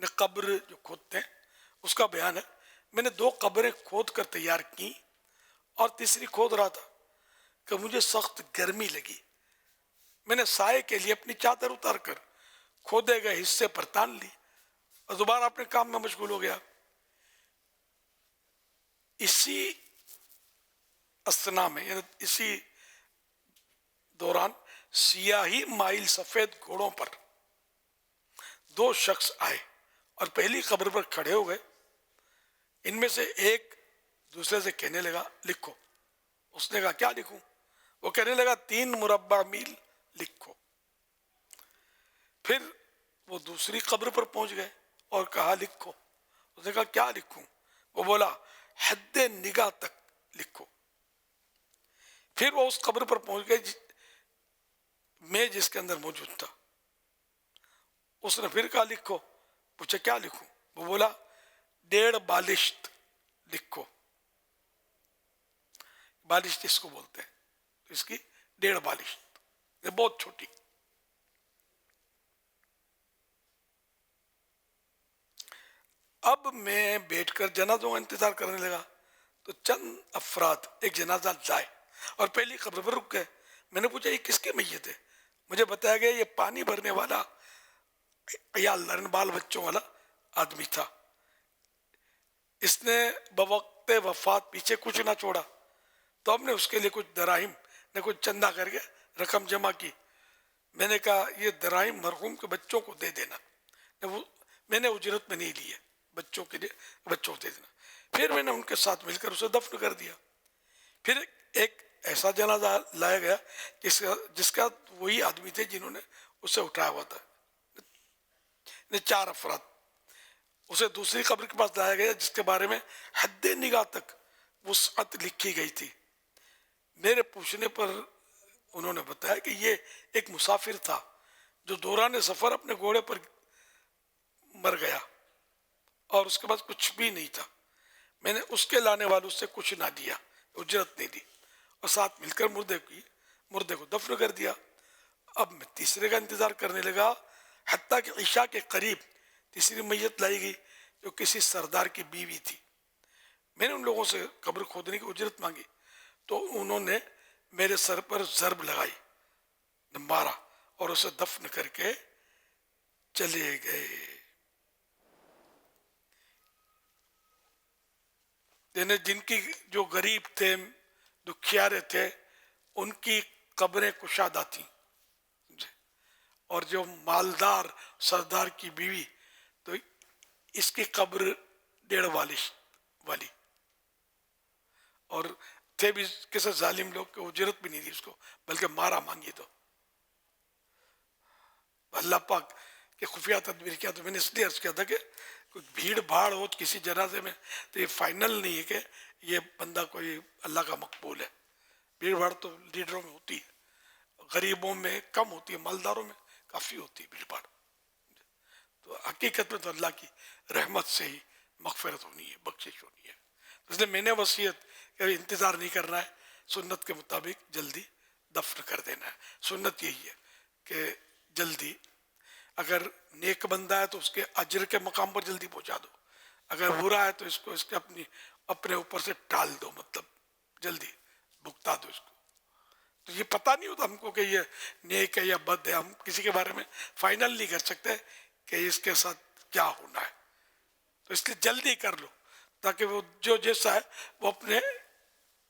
نے قبر جو کھودتے ہیں اس کا بیان ہے. میں نے 2 قبریں کھود کر تیار کی اور تیسری کھود رہا تھا کہ مجھے سخت گرمی لگی. میں نے سائے کے لیے اپنی چادر اتار کر کھودے گئے حصے پر تان لی اور دوبارہ اپنے کام میں مشغول ہو گیا. اسی اسنا میں یعنی اسی دوران سیاہی مائل سفید گھوڑوں پر 2 شخص آئے اور پہلی قبر پر کھڑے ہو گئے. ان میں سے ایک دوسرے سے کہنے لگا لکھو. اس نے کہا کیا لکھوں؟ وہ کہنے لگا 3 مربع میل لکھو. پھر وہ دوسری قبر پر پہنچ گئے اور کہا لکھو. اس نے کہا کیا لکھوں؟ وہ بولا حد نگاہ تک لکھو. پھر وہ اس قبر پر پہنچ گئے میں جس کے اندر موجود تھا. اس نے پھر کہا لکھو. پوچھا کیا لکھوں؟ وہ بولا 1.5 بالشت لکھو. بالشت اس کو بولتے ہیں. اس کی 1.5 بالشت، یہ بہت چھوٹی. اب میں بیٹھ کر جنازوں کا انتظار کرنے لگا تو چند افراد ایک جنازہ لائے اور پہلی قبر پر رک گئے. میں نے پوچھا یہ کس کی میت ہے؟ مجھے بتایا گیا یہ پانی بھرنے والا عیال بال بچوں والا آدمی تھا. اس نے بوقت وفات پیچھے کچھ نہ چھوڑا. تو ہم نے اس کے لیے کچھ دراہم نے کچھ چندہ کر کے رقم جمع کی. میں نے کہا یہ دراہم مرحوم کے بچوں کو دے دینا. میں نے اجرت میں نہیں لی ہے، بچوں کے لیے بچوں کو دے دینا. پھر میں نے ان کے ساتھ مل کر اسے دفن کر دیا. پھر ایک ایسا جنازہ لایا گیا جس کا وہی آدمی تھے جنہوں نے اسے اٹھایا ہوا تھا. 4 افراد. اسے دوسری قبر کے پاس لایا گیا جس کے بارے میں حد نگاہ تک وسعت لکھی گئی تھی. میرے پوچھنے پر انہوں نے بتایا کہ یہ ایک مسافر تھا جو دوران سفر اپنے گھوڑے پر مر گیا اور اس کے پاس کچھ بھی نہیں تھا. میں نے اس کے لانے والوں سے کچھ نہ دیا، اجرت نہیں دی، اور ساتھ مل کر مردے کو دفن کر دیا. اب میں تیسرے کا انتظار کرنے لگا حتیٰ کہ عشاء کے قریب تیسری میت لائی گئی جو کسی سردار کی بیوی تھی. میں نے ان لوگوں سے قبر کھودنے کی اجرت مانگی تو انہوں نے میرے سر پر ضرب لگائی، مارا اور اسے دفن کر کے چلے گئے. یعنی جن کی جو غریب تھے، دکھیارے تھے، ان کی قبریں کشادہ تھیں، اور جو مالدار سردار کی بیوی تو اس کی قبر 1.5 بالش والی. اور تھے بھی کسی ظالم لوگ کو اجرت بھی نہیں دی اس کو، بلکہ مارا مانگی. تو اللہ پاک کے خفیہ تدبیر کیا. تو میں نے اس لیے عرض کیا تھا کہ کوئی بھیڑ بھاڑ ہو کسی جنازے میں تو یہ فائنل نہیں ہے کہ یہ بندہ کوئی اللہ کا مقبول ہے. بھیڑ بھاڑ تو لیڈروں میں ہوتی ہے، غریبوں میں کم ہوتی ہے، مالداروں میں کافی ہوتی ہے بھیڑ بھاڑ. تو حقیقت میں تو اللہ کی رحمت سے ہی مغفرت ہونی ہے، بخشش ہونی ہے. اس لیے میں نے وصیت کہ انتظار نہیں کرنا ہے، سنت کے مطابق جلدی دفن کر دینا ہے. سنت یہی ہے کہ جلدی، اگر نیک بندہ ہے تو اس کے اجر کے مقام پر جلدی پہنچا دو، اگر برا ہے تو اس کو اپنے اوپر سے ٹال دو، مطلب جلدی بھگتا دو اس کو. تو یہ پتہ نہیں ہوتا ہم کو کہ یہ نیک ہے یا بد ہے. ہم کسی کے بارے میں فائنل نہیں کر سکتے کہ اس کے ساتھ کیا ہونا ہے. تو اس لیے جلدی کر لو تاکہ وہ جو جیسا ہے وہ اپنے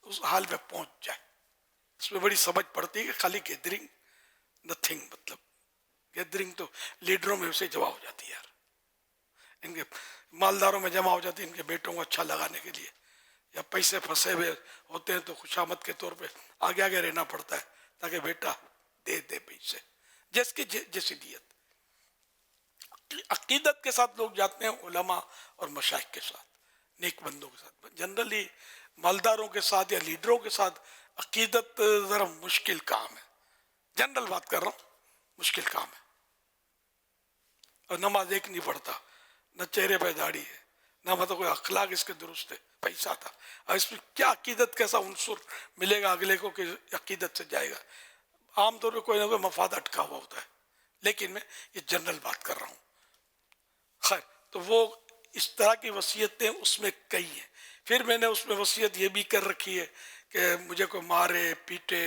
اس حال میں پہنچ جائے. اس میں بڑی سمجھ پڑتی ہے کہ خالی گیدرنگ نتھنگ، مطلب گیدرنگ تو لیڈروں میں اسے جمع ہو جاتی ہے یار، ان کے مالداروں میں جمع ہو جاتی ہے ان کے بیٹوں کو اچھا لگانے کے لیے، یا پیسے پھنسے ہوئے ہوتے ہیں تو خوشامد کے طور پہ آگے آگے رہنا پڑتا ہے تاکہ بیٹا دے دے پیسے، جیسی نیت. عقیدت کے ساتھ لوگ جاتے ہیں، علماء اور مشائخ کے ساتھ، نیک بندوں کے ساتھ. جنرلی مالداروں کے ساتھ یا لیڈروں کے ساتھ عقیدت ذرا مشکل کام ہے. جنرل بات کر رہا ہوں، مشکل کام ہے. اور نماز ایک نہیں پڑھتا، نہ چہرے پہ داڑھی ہے، نہ مطلب کوئی اخلاق اس کے درست ہے، پیسہ تھا. اور اس میں کیا عقیدت کیسا عنصر ملے گا اگلے کو کہ عقیدت سے جائے گا؟ عام طور پہ کوئی نہ کوئی مفاد اٹکا ہوا ہوتا ہے. لیکن میں یہ جنرل بات کر رہا ہوں. خیر، تو وہ اس طرح کی وصیتیں اس میں کئی ہیں. پھر میں نے اس میں وصیت یہ بھی کر رکھی ہے کہ مجھے کوئی مارے پیٹے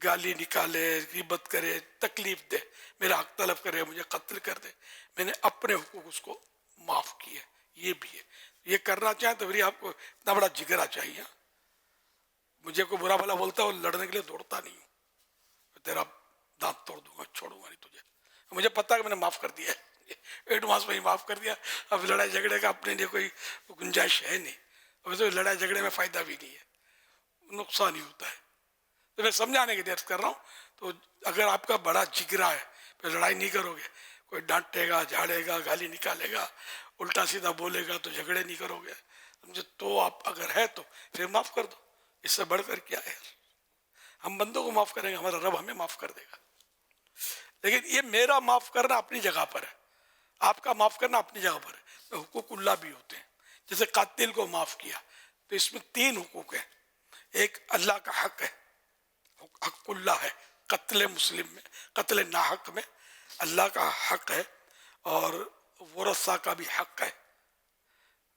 گالی نکالے غیبت کرے تکلیف دے میرا حق طلب کرے مجھے قتل کر دے میں نے اپنے حقوق اس کو معاف کیے. یہ بھی ہے. یہ کرنا چاہیں تو پھر آپ کو اتنا بڑا جگرا چاہیے. مجھے کوئی برا بھلا بولتا ہے اور لڑنے کے لیے دوڑتا نہیں ہوں. تیرا دانت توڑ دوں گا چھوڑوں گا نہیں تجھے. مجھے پتا ہے کہ میں نے معاف کر دیا ہے ایڈوانس میں ہی معاف کر دیا. اب لڑائی جھگڑے کا اپنے لیے کوئی گنجائش ہے نہیں. اب تو لڑائی جھگڑے میں فائدہ بھی نہیں ہے نقصان ہی ہوتا ہے. تو میں سمجھانے کی دیر کر رہا ہوں. تو اگر آپ کا بڑا جگرا ہے پھر لڑائی نہیں کرو گے. کوئی ڈانٹے گا جھاڑے گا گالی نکالے گا الٹا سیدھا بولے گا تو جھگڑے نہیں کرو گے. سمجھے تو آپ اگر ہے تو پھر معاف کر دو. اس سے بڑھ کر کیا ہے. ہم بندوں کو معاف کریں گے ہمارا رب ہمیں معاف کر دے گا. لیکن یہ میرا معاف کرنا اپنی جگہ پر ہے آپ کا معاف کرنا اپنی جگہ پر ہے. حقوق اللہ بھی ہوتے ہیں. جیسے قاتل کو معاف کیا تو اس میں 3 حقوق ہیں. ایک اللہ کا حق ہے حق اللہ ہے. قتل مسلم میں قتل ناحق میں اللہ کا حق ہے اور ورثہ کا بھی حق ہے.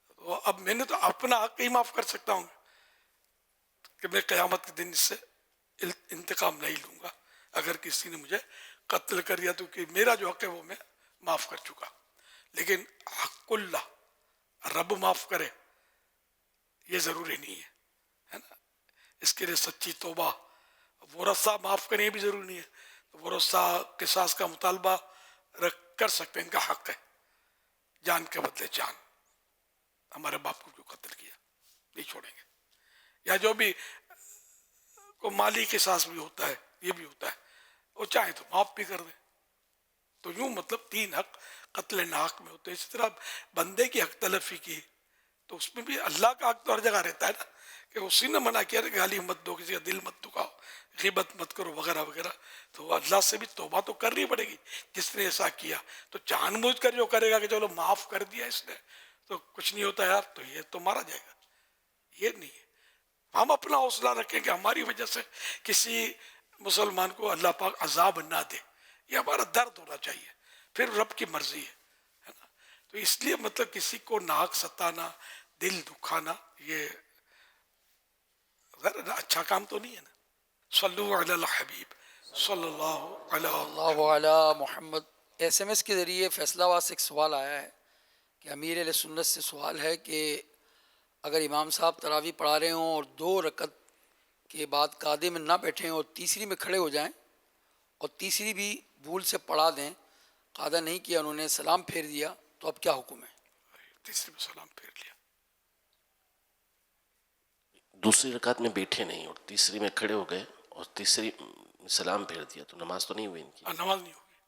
تو اب میں نے تو اپنا حق ہی معاف کر سکتا ہوں کہ میں قیامت کے دن اس سے انتقام نہیں لوں گا. اگر کسی نے مجھے قتل کر دیا تو کہ میرا جو حق ہے وہ میں معاف کر چکا. لیکن حق اللہ رب معاف کرے یہ ضروری نہیں ہے نا. اس کے لیے سچی توبہ. ورثہ معاف کریں یہ بھی ضروری نہیں ہے. ورثہ قصاص کا مطالبہ کر سکتے ہیں. ان کا حق ہے جان کے بدلے جان. ہمارے باپ کو جو قتل کیا نہیں چھوڑیں گے. یا جو بھی کو مالی قصاص بھی ہوتا ہے یہ بھی ہوتا ہے وہ چاہے تو معاف بھی کر دیں. تو یوں مطلب 3 حق قتل ناحق میں ہوتے ہیں. اسی طرح بندے کی حق تلفی کی تو اس میں بھی اللہ کا حق تو ہر جگہ رہتا ہے نا کہ اسی نے منع کیا کہ گالی مت دو کسی کا دل مت دکھاؤ غیبت مت کرو وغیرہ وغیرہ. تو اللہ سے بھی توبہ تو کرنی پڑے گی جس نے ایسا کیا. تو جان بوجھ کر جو کرے گا کہ چلو معاف کر دیا اس نے تو کچھ نہیں ہوتا یار تو یہ تو مارا جائے گا. یہ نہیں ہے. ہم اپنا حوصلہ رکھیں کہ ہماری وجہ سے کسی مسلمان کو اللہ پاک عذاب نہ دے. یہ ہمارا درد ہونا چاہیے. پھر رب کی مرضی ہے نا. تو اس لیے مطلب کسی کو ناک ستانا دل دکھانا یہ اچھا کام تو نہیں ہے نا. صلو علی الحبیب صلی اللہ علی محمد. ایس ایم ایس کے ذریعے فیصلہ آباد سے ایک سوال آیا ہے کہ امیر اہل سنت سے سوال ہے کہ اگر امام صاحب تراویح پڑھا رہے ہوں اور 2 رکعت کے بعد قاعدے میں نہ بیٹھیں اور تیسری میں کھڑے ہو جائیں اور تیسری بھی بھول سے پڑھا دیں قاعدہ نہیں کیا انہوں نے سلام پھیر دیا تو اب کیا حکم ہے؟ تیسری میں سلام پھیر لیا دوسری رکعت میں بیٹھے نہیں اور تیسری میں کھڑے ہو گئے اور تیسری سلام پھیر دیا تو نماز تو نہیں ہوئی ان کی. نماز نہیں ہوگی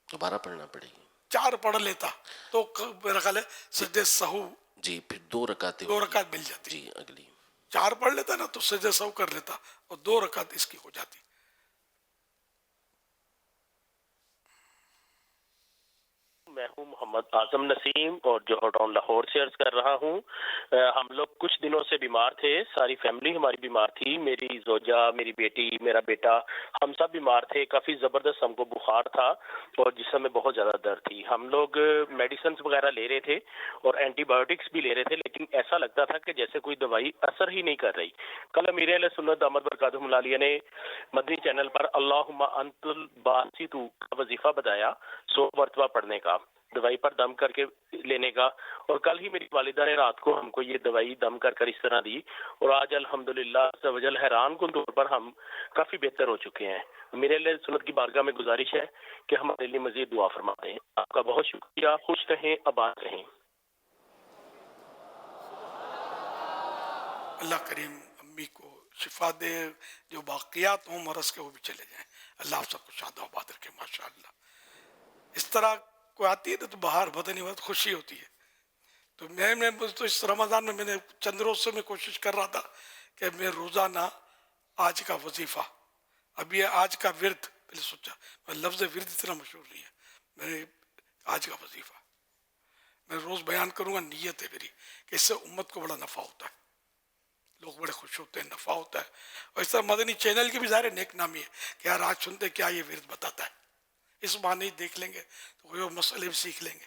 دوبارہ پڑھنا پڑے گی. 4 پڑھ لیتا تو میرا خیال ہے سجدے سہو جی پھر 2 رکعت مل جاتی. جی اگلی 4 پڑھ لیتا نا تو سجدے سہو کر لیتا اور 2 رکعت اس کی ہو جاتی. میں ہوں محمد اعظم نسیم اور جوہر ٹاؤن لاہور سے عرض کر رہا ہوں. ہم لوگ کچھ دنوں سے بیمار تھے. ساری فیملی ہماری بیمار تھی. میری زوجہ میری بیٹی میرا بیٹا ہم سب بیمار تھے. کافی زبردست ہم کو بخار تھا اور جسم میں بہت زیادہ درد تھی. ہم لوگ میڈیسنز وغیرہ لے رہے تھے اور اینٹی بایوٹکس بھی لے رہے تھے لیکن ایسا لگتا تھا کہ جیسے کوئی دوائی اثر ہی نہیں کر رہی. کل امیر اہل سنت دامت برکاتہم العالیہ نے مدنی چینل پر اللہم انت الباسط کا وظیفہ بتایا 100 مرتبہ پڑھنے کا دوائی پر دم کر کے لینے کا. اور کل ہی میری والدہ نے رات کو ہم کو یہ دوائی دم کر کر اس طرح دی اور آج الحمدللہ عز و جل حیران کن طور پر ہم کافی بہتر ہو چکے ہیں. میرے لیے سنت کی بارگاہ میں گزارش ہے کہ ہمارے لیے مزید دعا فرما دیں. آپ کا بہت شکریہ. خوش رہیں آباد رہیں. اللہ کریم امی کو شفا دے. جو باقیات ہوں مرض کے وہ بھی چلے جائیں. اللہ آپ سب کو شاد و آباد رکھے. ماشاءاللہ اس طرح کوئی آتی ہے تو باہر بدنی بہت خوشی ہوتی ہے. تو میں تو اس رمضان میں نے چند روز سے میں کوشش کر رہا تھا کہ میں روزانہ آج کا وظیفہ اب یہ آج کا ورد پہلے سوچا لفظ ورد اتنا مشہور نہیں ہے. میں آج کا وظیفہ میں روز بیان کروں گا. نیت ہے میری کہ اس سے امت کو بڑا نفع ہوتا ہے. لوگ بڑے خوش ہوتے ہیں نفع ہوتا ہے. اور اس طرح مدنی چینل کی بھی ظاہر نیک نامی ہے کہ یار آج سنتے کیا یہ ورد بتاتا ہے. اس بہانے دیکھ لیں گے تو وہ مسئلے بھی سیکھ لیں گے.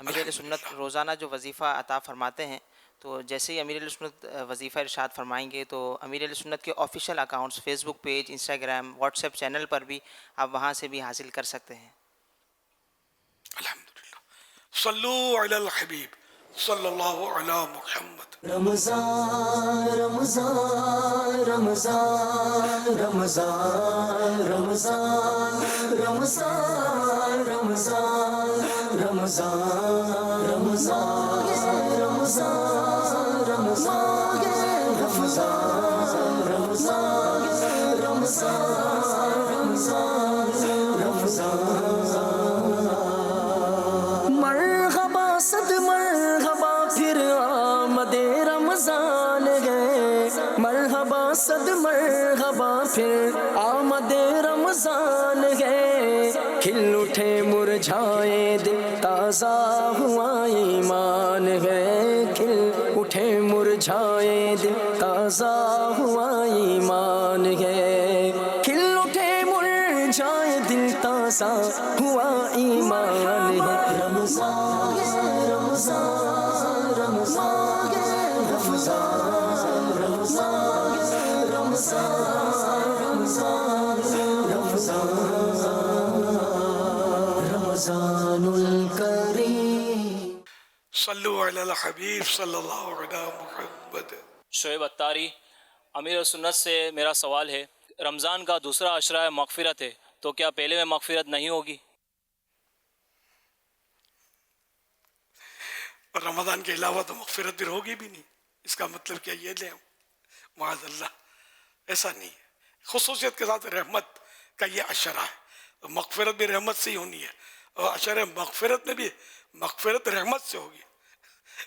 امیر علیہ سنت روزانہ جو وظیفہ عطا فرماتے ہیں، تو جیسے ہی امیر علیہ سنت وظیفہ ارشاد فرمائیں گے تو امیر علیہ سنت کے official accounts Facebook page, Instagram, WhatsApp channel پر بھی آپ وہاں سے بھی حاصل کر سکتے ہیں۔ صلو علی الحبیب صلی اللہ علی محمد۔ رمضان رمضان رمضان رمضان رمضان رمضان رمضان رمضان رمضان رمضان رمضان رمضان مرحبا صد مرحبا پھر آمد رمضان ہے، مرحبا صد مرحبا پھر آمد رمضان ہے، کھل اٹھے مرجھائے دل تازہ ہوا ایمان ہے، کھل اٹھے مرجھائے دل تازہ ہوا ایمان ہے، کھل اٹھے مرجھائے دل تازہ ہوا ایمان ہے۔ رمضان رمضان رمضان رمضان رمضان رمضان الکریم۔ صلو علی الحبیب صلی اللہ علی محمد۔ شعیب اتاری، امیر سنت سے میرا سوال ہے، رمضان کا دوسرا عشرہ مغفرت ہے، تو کیا پہلے میں مغفرت نہیں ہوگی؟ اور رمضان کے علاوہ تو مغفرت بھی ہوگی بھی نہیں، اس کا مطلب کیا یہ لیں معاذ اللہ، ایسا نہیں ہے۔ خصوصیت کے ساتھ رحمت کا یہ عشرہ ہے، مغفرت بھی رحمت سے ہی ہونی ہے، اور عشرہ مغفرت میں بھی مغفرت رحمت سے ہوگی۔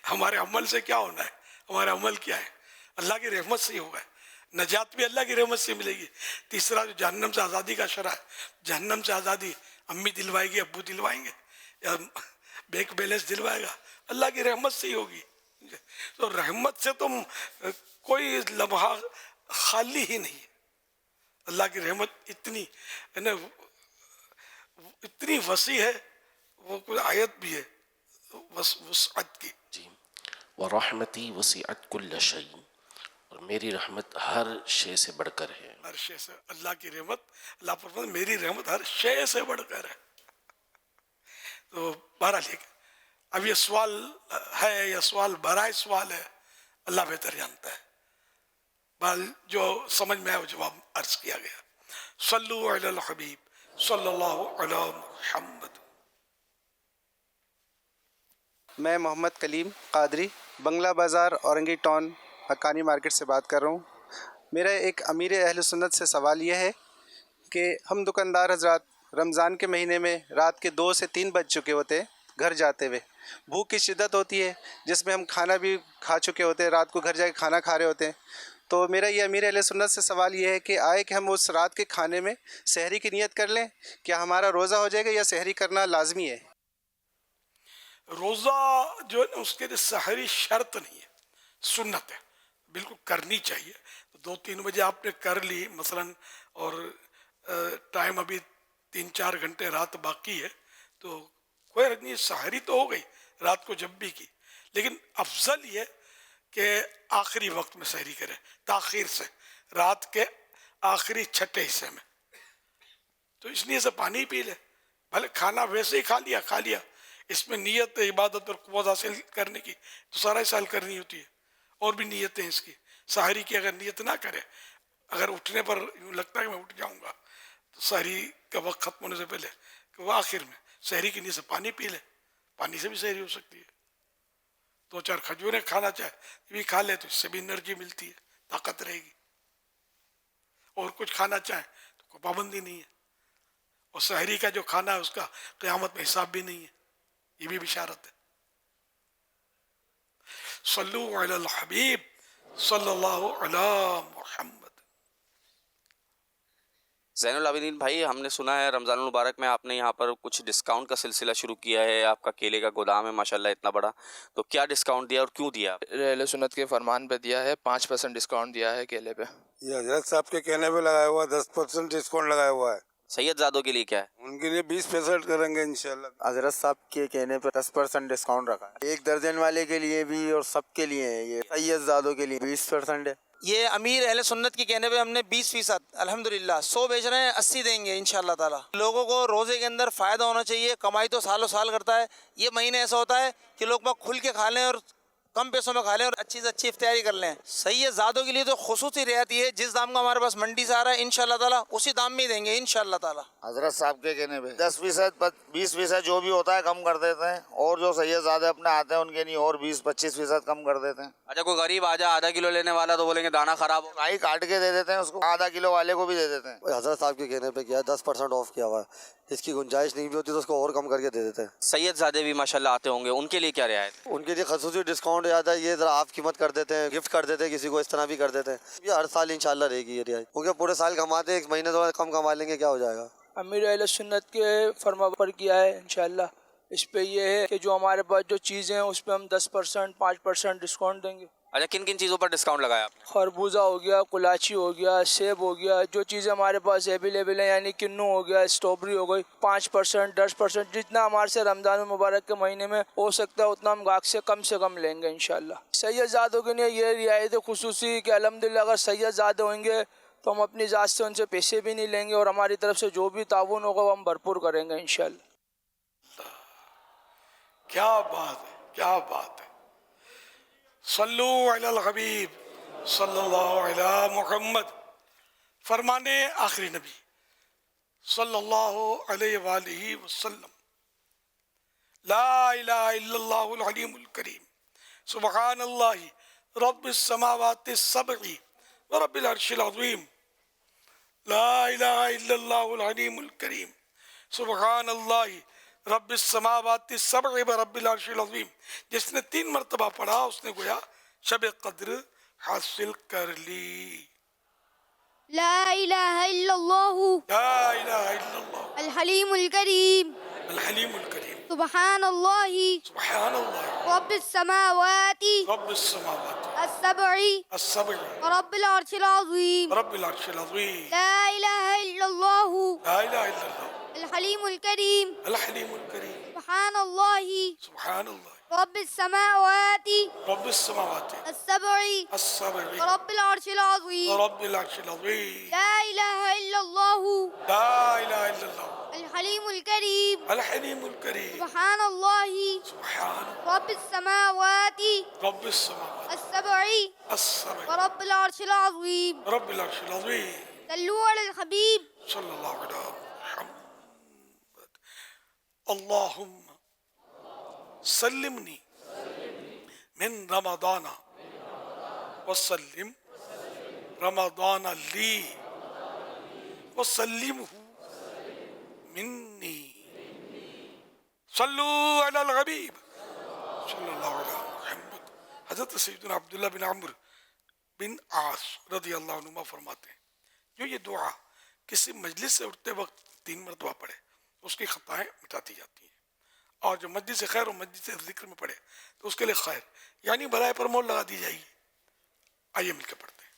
ہمارے عمل سے کیا ہونا ہے؟ ہمارا عمل کیا ہے؟ اللہ کی رحمت سے ہی ہوگا، نجات بھی اللہ کی رحمت سے ملے گی۔ تیسرا جو جہنم سے آزادی کا شرح ہے، جہنم سے آزادی امی دلوائے گی، ابو دلوائیں گے، یا بینک بیلنس دلوائے گا، اللہ کی رحمت سے ہی ہوگی۔ تو رحمت سے تم کوئی لمحہ خالی ہی نہیں ہے۔ اللہ کی رحمت اتنی وسیع ہے، وہ کوئی آیت بھی ہے وسعت کی۔ ورحمتی وسعت کل شیء، اور میری رحمت ہر شے سے بڑھ کر ہے۔ ہر شے سے، اللہ کی رحمت، اللہ فرماتا ہے میری رحمت ہر شے سے بڑھ کر ہے۔ تو بہرحال اب یہ سوال ہے یا سوال برائے سوال ہے، اللہ بہتر جانتا ہے۔ بہرحال جو سمجھ میں آیا وہ جواب عرض کیا گیا۔ صلو علی الحبیب صلی اللہ علی محمد۔ میں محمد کلیم قادری، بنگلہ بازار اورنگی ٹاؤن حقانی مارکیٹ سے بات کر رہا ہوں۔ میرا ایک امیر اہل سنت سے سوال یہ ہے کہ ہم دکاندار حضرات رمضان کے مہینے میں رات کے 2 سے 3 بج چکے ہوتے ہیں گھر جاتے ہوئے، بھوک کی شدت ہوتی ہے جس میں ہم کھانا بھی کھا چکے ہوتے ہیں، رات کو گھر جا کے کھانا کھا رہے ہوتے ہیں۔ تو میرا یہ امیر اہل سنت سے سوال یہ ہے کہ آئے کہ ہم اس رات کے کھانے میں سحری کی نیت کر لیں، کیا ہمارا روزہ ہو جائے گا یا سحری کرنا لازمی ہے؟ روزہ جو ہے اس کے لیے سحری شرط نہیں ہے، سنت ہے، بالکل کرنی چاہیے۔ 2-3 بجے آپ نے کر لی مثلا، اور ٹائم ابھی 3-4 گھنٹے رات باقی ہے، تو کوئی حرج نہیں، سحری تو ہو گئی رات کو جب بھی کی، لیکن افضل یہ کہ آخری وقت میں سحری کرے، تاخیر سے، رات کے آخری چھٹے حصے میں۔ تو اس لیے سے پانی پی لے، بھلے کھانا ویسے ہی کھا لیا، اس میں نیت عبادت اور قوت حاصل کرنے کی تو سارا سال کرنی ہوتی ہے، اور بھی نیتیں اس کی۔ سحری کی اگر نیت نہ کرے، اگر اٹھنے پر یوں لگتا ہے کہ میں اٹھ جاؤں گا، تو سحری کا وقت ختم ہونے سے پہلے کہ وہ آخر میں سحری کی نیت سے پانی پی لے، پانی سے بھی سحری ہو سکتی ہے۔ 2-4 کھجوریں کھانا چاہے بھی کھا لے تو اس سے بھی انرجی ملتی ہے، طاقت رہے گی۔ اور کچھ کھانا چاہے تو کوئی پابندی نہیں ہے، اور سحری کا جو کھانا ہے اس کا قیامت میں حساب بھی نہیں ہے، یہ بھی بشارت ہے۔ صلو علی الحبیب صلی اللہ علی محمد۔ زین العابدین بھائی، ہم نے سنا ہے رمضان المبارک میں آپ نے یہاں پر کچھ ڈسکاؤنٹ کا سلسلہ شروع کیا ہے، آپ کا کیلے کا گودام ہے ماشاءاللہ اتنا بڑا، تو کیا ڈسکاؤنٹ دیا اور کیوں دیا؟ اہل سنت کے فرمان پہ دیا ہے، 5% ڈسکاؤنٹ دیا ہے کیلے پہ۔ یہ حضرت صاحب کے کہنے پہ لگایا ہوا ہے، 10% ڈسکاؤنٹ لگایا ہوا ہے۔ سید زادوں کے لیے کیا ہے؟ ان کے لیے 20% کریں گے انشاءاللہ. حضرت صاحب کے کہنے پہ 10% ڈسکاؤنٹ رکھا ہے. 1 درجن والے کے لیے بھی اور سب کے لیے ہے. یہ سید زادوں کے لیے 20% ہے. یہ امیر اہل سنت کے کہنے پہ ہم نے 20% الحمدللہ 100 بیچ رہے ہیں، 80 دیں گے انشاءاللہ تعالی. لوگوں کو روزے کے اندر فائدہ ہونا چاہیے. کمائی تو سالوں سال کرتا ہے، یہ مہینے ایسا ہوتا ہے کہ لوگ کھل کے کھا لیں اور کم پیسوں میں کھا لیں اور اچھی سے اچھی افطاری کر لیں. سید زادوں کے لیے تو خصوصی رعایت یہ ہے، جس دام کا ہمارے پاس منڈی سے آ رہا ہے انشاءاللہ تعالی اسی دام میں ہی دیں گے انشاءاللہ تعالی. حضرت صاحب کے کہنے پہ 10%، 20% جو بھی ہوتا ہے کم کر دیتے ہیں، اور جو سید زادے اپنے آتے ہیں ان کے نہیں اور 20-25% کم کر دیتے ہیں. اچھا کوئی غریب آ جائے آدھا کلو لینے والا تو بولیں گے دانا خراب ہو. بھائی کاٹ کے دے دیتے ہیں اس کو، آدھا کلو والے کو بھی دے دیتے ہیں. حضرت صاحب کے کہنے پہ کیا 10% آف کیا ہوا ہے، اس کی گنجائش نہیں بھی ہوتی تو اس کو اور کم کر کے دے دیتے ہیں. سید زادے بھی ماشاءاللہ آتے ہوں گے، ان کے لیے کیا رعایت؟ ان کے لیے خصوصی ڈسکاؤنٹ آتا ہے، یہ ذرا آپ قیمت کر دیتے ہیں، گفٹ کر دیتے ہیں کسی کو، اس طرح بھی کر دیتے ہیں. یہ ہر سال انشاءاللہ رہے گی یہ رعایت، کیونکہ پورے سال کماتے ہیں، 1 مہینے تھوڑا کم کما لیں گے کیا ہو جائے گا. امیر اہل سنت کے فرما پر کیا ہے انشاءاللہ. اس پہ یہ ہے کہ جو ہمارے پاس جو چیزیں ہیں اس پہ ہم 10%، 5% ڈسکاؤنٹ دیں گے. اچھا کن کن چیزوں پر ڈسکاؤنٹ لگایا آپ نے؟ خربوزہ ہو گیا، کلاچی ہو گیا، سیب ہو گیا، جو چیزیں ہمارے پاس اویلیبل ہیں، یعنی کنو ہو گیا، اسٹرابری ہو گئی، 5%، 10%، جتنا ہمارے سے رمضان المبارک کے مہینے میں ہو سکتا ہے اتنا ہم گاہک سے کم لیں گے انشاءاللہ. سید زادوں کے لیے یہ رعایت خصوصی کہ الحمدللہ اگر سید زادے ہوئیں گے تو ہم اپنی ذات سے ان سے پیسے بھی نہیں لیں گے، اور ہماری طرف سے جو بھی تعاون ہوگا وہ ہم بھرپور کریں گے انشاءاللہ. کیا بات ہے، کیا بات ہے. صلو علی الحبیب صلی اللہ علی محمد. فرمانے آخری نبی صلی اللہ علیہ وآلہ وسلم. لا الہ الا اللہ العلیم الکریم سبحان اللہ رب السماوات السبع ورب العرش العظیم. لا الہ الا اللہ العلیم الکریم سبحان اللہ رب السماوات السبع ورب العرش العظیم. جس نے 3 مرتبہ پڑھا اس نے گویا شب قدر حاصل کر لی. لا الہ الا اللہ، لا الہ الا اللہ الحلیم الکریم، الحلیم الکریم سبحان اللہ، سبحان اللہ رب السماوات رب السماوات السبع السبع رب العرش العظیم. رب العرش العظیم. لا الہ الا اللہ لا الہ الا اللہ الحلیم الکریم، الحلیم الکریم سبحان اللہ، سبحان اللہ رب السماوات رب السماوات السبع السبع رب العرش العظیم. رب العرش العظیم. لا الہ الا اللہ لا الہ الا اللہ الحلیم الکریم، الحلیم الکریم سبحان اللہ، سبحان رب السماوات رب السماوات السبع السبع رب العرش العظیم. رب العرش العظیم. صلوا علی الحبیب صلی اللہ علیہ محمد. اللہم سلمنی من رمضان وسلم رمضان لی وسلمہ منی. صلو علی الحبیب صلی اللہ علیہ محمد. حضرت سیدنا عبداللہ بن عمرو بن عاص رضی اللہ عنہ فرماتے ہیں جو یہ دعا کسی مجلس سے اٹھتے وقت 3 مرتبہ پڑھے اس کی خطائیں مٹاتی جاتی ہیں، اور جو مجلس خیر و مجلس ذکر میں پڑھے تو اس کے لیے خیر یعنی بھلائی پر مول لگا دی جائے گی. آئیے مل کے پڑھتے ہیں.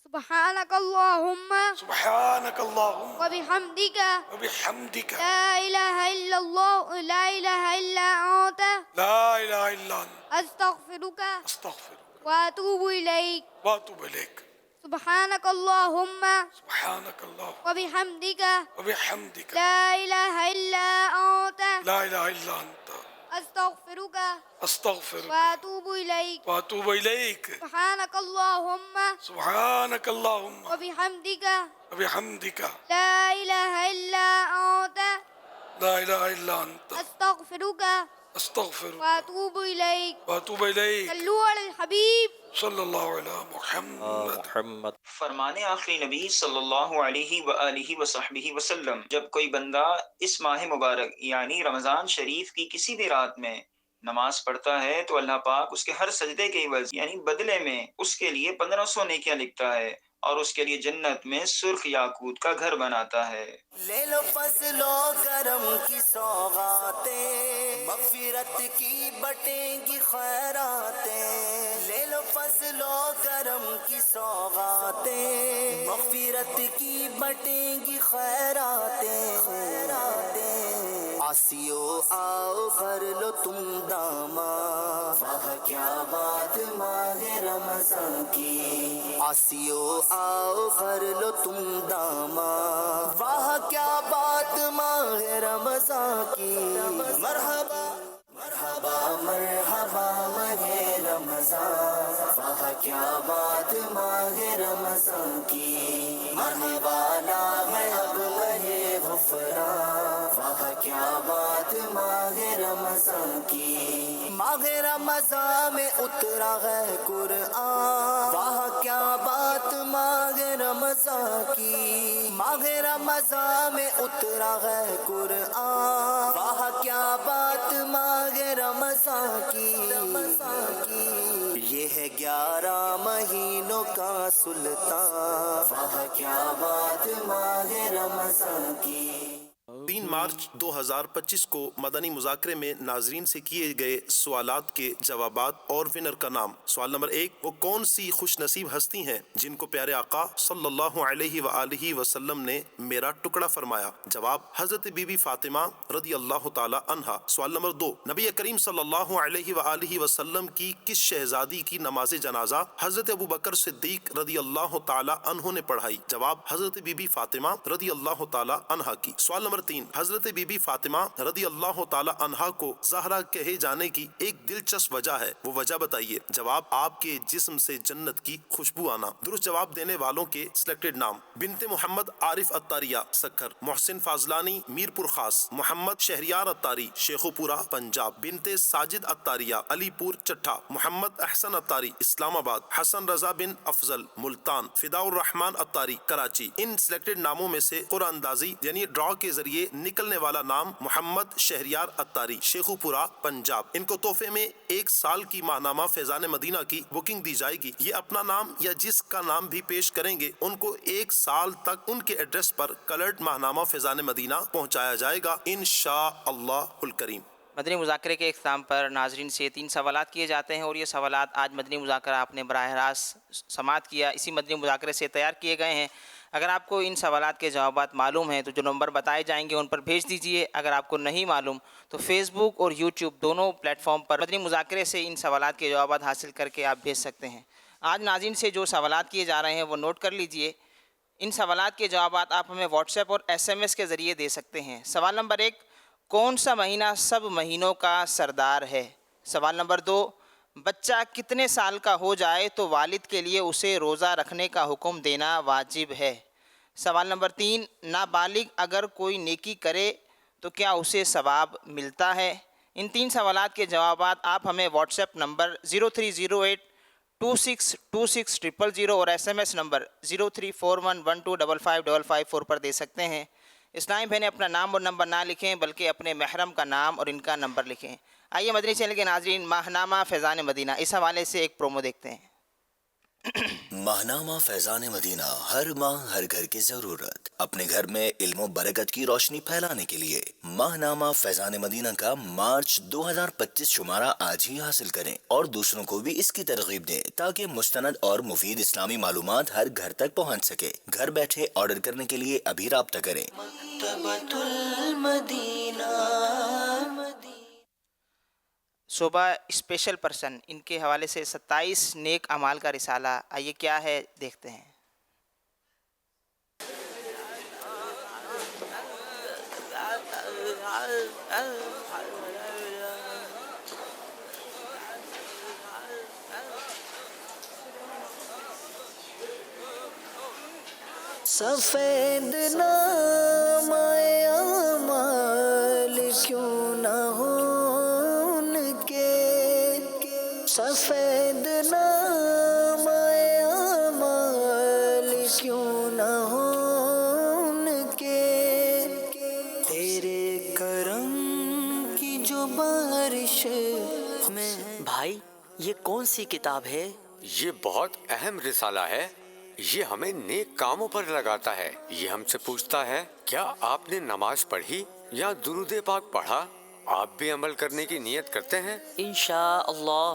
سبحانک اللہم سبحانک اللہم وبحمدک وبحمدک لا الہ الا اللہ لا الہ الا انت لا الہ الا انت استغفرک استغفرک واتوب الیک واتوب الیک. سبحانک اللہم سبحانک اللہم وبحمدک وبحمدک لا الہ الا انت لا الہ الا انت استغفرک استغفرک واتوب الیک. واتوب الیک. سبحانک اللہم سبحانک اللہم وبحمدک وبحمدک لا الہ الا انت لا الہ الا انت استغفرک استغفرک واتوب الیک. واتوب الیک. صلو علی الحبیب صلی اللہ علیہ محمد. فرمانے آخری نبی صلی اللہ علیہ وآلہ وصحبہ وسلم جب کوئی بندہ اس ماہ مبارک یعنی رمضان شریف کی کسی بھی رات میں نماز پڑھتا ہے تو اللہ پاک اس کے ہر سجدے کے عوض یعنی بدلے میں اس کے لیے 1500 نیکیاں لکھتا ہے اور اس کے لیے جنت میں سرخ یاقوت کا گھر بناتا ہے. لے لو فضل و کرم کی سوغاتیں، مغفرت کی بٹیں گی خیراتیں. لے لو فضل و کرم کی سوغاتیں مغفرت کی بٹیں گی خیراتیں آسیو آؤ بھر لو تم داماں واہ کیا بات ماہ رمضان کی آسیو آؤ بھر لو تم داماں واہ کیا بات ماہ رمضان کی مرحبا مرحبا مرحبا ماہ رمضان واہ کیا بات ماہ رمضان کی آنے والا ہے اب ماہ غفران واہ کیا بات ماہ رمضان کی ماہ رمضان میں اترا ہے قرآن واہ کیا بات ماہ رمضان کی ماہ رمضان میں اترا ہے قرآن واہ کیا بات ماہ رمضان کی یہ ہے 11 مہینوں کا سلطان واہ کیا بات ماہ رمضان کی 3 مارچ 2025 کو مدنی مذاکرے میں ناظرین سے کیے گئے سوالات کے جوابات اور ونر کا نام۔ سوال نمبر 1، وہ کون سی خوش نصیب ہستی ہیں جن کو پیارے آقا صلی اللہ علیہ وآلہ وسلم نے میرا ٹکڑا فرمایا؟ جواب، حضرت بی بی فاطمہ رضی اللہ تعالی عنہا۔ سوال نمبر 2، نبی کریم صلی اللہ علیہ وآلہ وسلم کی کس شہزادی کی نماز جنازہ حضرت ابو بکر صدیق رضی اللہ تعالی عنہ نے پڑھائی؟ جواب، حضرت بی بی فاطمہ رضی اللہ تعالی عنہا کی۔ سوال نمبر 3، حضرت بی بی فاطمہ رضی اللہ تعالی عنہا کو زہرا کہے جانے کی ایک دلچسپ وجہ ہے، وہ وجہ بتائیے؟ جواب، آپ کے جسم سے جنت کی خوشبو آنا۔ درست جواب دینے والوں کے سلیکٹڈ نام: بنت محمد عارف اتاریہ سکھر، محسن فاضلانی میر پور خاص، محمد شہریار اتاری شیخو پورہ پنجاب، بنت ساجد اتاریہ علی پور چٹھا، محمد احسن اتاری اسلام آباد، حسن رضا بن افضل ملتان، فداء الرحمان اتاری کراچی۔ ان سلیکٹڈ ناموں میں سے قرعہ اندازی یعنی ڈرا کے ذریعے نکلنے والا نام محمد شہریار اتاری شیخو پورہ پنجاب۔ ان کو تحفے میں 1 سال کی ماہنامہ فیضان مدینہ کی بکنگ دی جائے گی۔ یہ اپنا نام یا جس کا نام بھی پیش کریں گے ان کو 1 سال تک ان کے ایڈریس پر کلرڈ ماہنامہ فیضان مدینہ پہنچایا جائے گا انشاءاللہ الکریم۔ مدنی مذاکرے کے اختتام پر ناظرین سے 3 سوالات کیے جاتے ہیں اور یہ سوالات آج مدنی مذاکرہ آپ نے براہ راست سماعت کیا، اسی مدنی مذاکرے سے تیار کیے گئے ہیں۔ اگر آپ کو ان سوالات کے جوابات معلوم ہیں تو جو نمبر بتائے جائیں گے ان پر بھیج دیجئے۔ اگر آپ کو نہیں معلوم تو فیس بک اور یوٹیوب دونوں پلیٹ فارم پر مدنی مذاکرے سے ان سوالات کے جوابات حاصل کر کے آپ بھیج سکتے ہیں۔ آج ناظرین سے جو سوالات کیے جا رہے ہیں وہ نوٹ کر لیجئے۔ ان سوالات کے جوابات آپ ہمیں واٹس ایپ اور SMS کے ذریعے دے سکتے ہیں۔ سوال نمبر 1، کون سا مہینہ سب مہینوں کا سردار ہے؟ سوال نمبر 2، بچہ کتنے سال کا ہو جائے تو والد کے لیے اسے روزہ رکھنے کا حکم دینا واجب ہے؟ سوال نمبر 3، نابالغ اگر کوئی نیکی کرے تو کیا اسے ثواب ملتا ہے؟ ان 3 سوالات کے جوابات آپ ہمیں واٹس ایپ نمبر 0308262600 اور SMS نمبر 0341125555 پر دے سکتے ہیں۔ اسلامی بہنیں اپنا نام اور نمبر نہ لکھیں بلکہ اپنے محرم کا نام اور ان کا نمبر لکھیں۔ آئیے مدنی چینل کے ناظرین ماہنامہ فیضان مدینہ اس حوالے سے ایک پرومو دیکھتے ہیں۔ ماہنامہ فیضان مدینہ، ہر ماہ ہر گھر کی ضرورت، اپنے گھر میں علم و برکت کی روشنی پھیلانے کے لیے ماہنامہ فیضان مدینہ کا مارچ 2025 شمارہ آج ہی حاصل کریں اور دوسروں کو بھی اس کی ترغیب دیں تاکہ مستند اور مفید اسلامی معلومات ہر گھر تک پہنچ سکے۔ گھر بیٹھے آرڈر کرنے کے لیے ابھی رابطہ کریں۔ مکتبۃ المدینہ۔ صوبہ اسپیشل پرسن، ان کے حوالے سے 27 نیک اعمال کا رسالہ، آئیے کیا ہے دیکھتے ہیں۔ سفید نام اعمال کیوں نہ ہو ان کے، سفید نام اعمال کیوں نہ ہو ان کے، تیرے کرم کی جو بارش میں۔ بھائی یہ کون سی کتاب ہے؟ یہ بہت اہم رسالہ ہے، یہ ہمیں نیک کاموں پر لگاتا ہے۔ یہ ہم سے پوچھتا ہے کیا آپ نے نماز پڑھی یا درود پاک پڑھا؟ آپ بھی عمل کرنے کی نیت کرتے ہیں؟ انشاءاللہ۔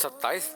27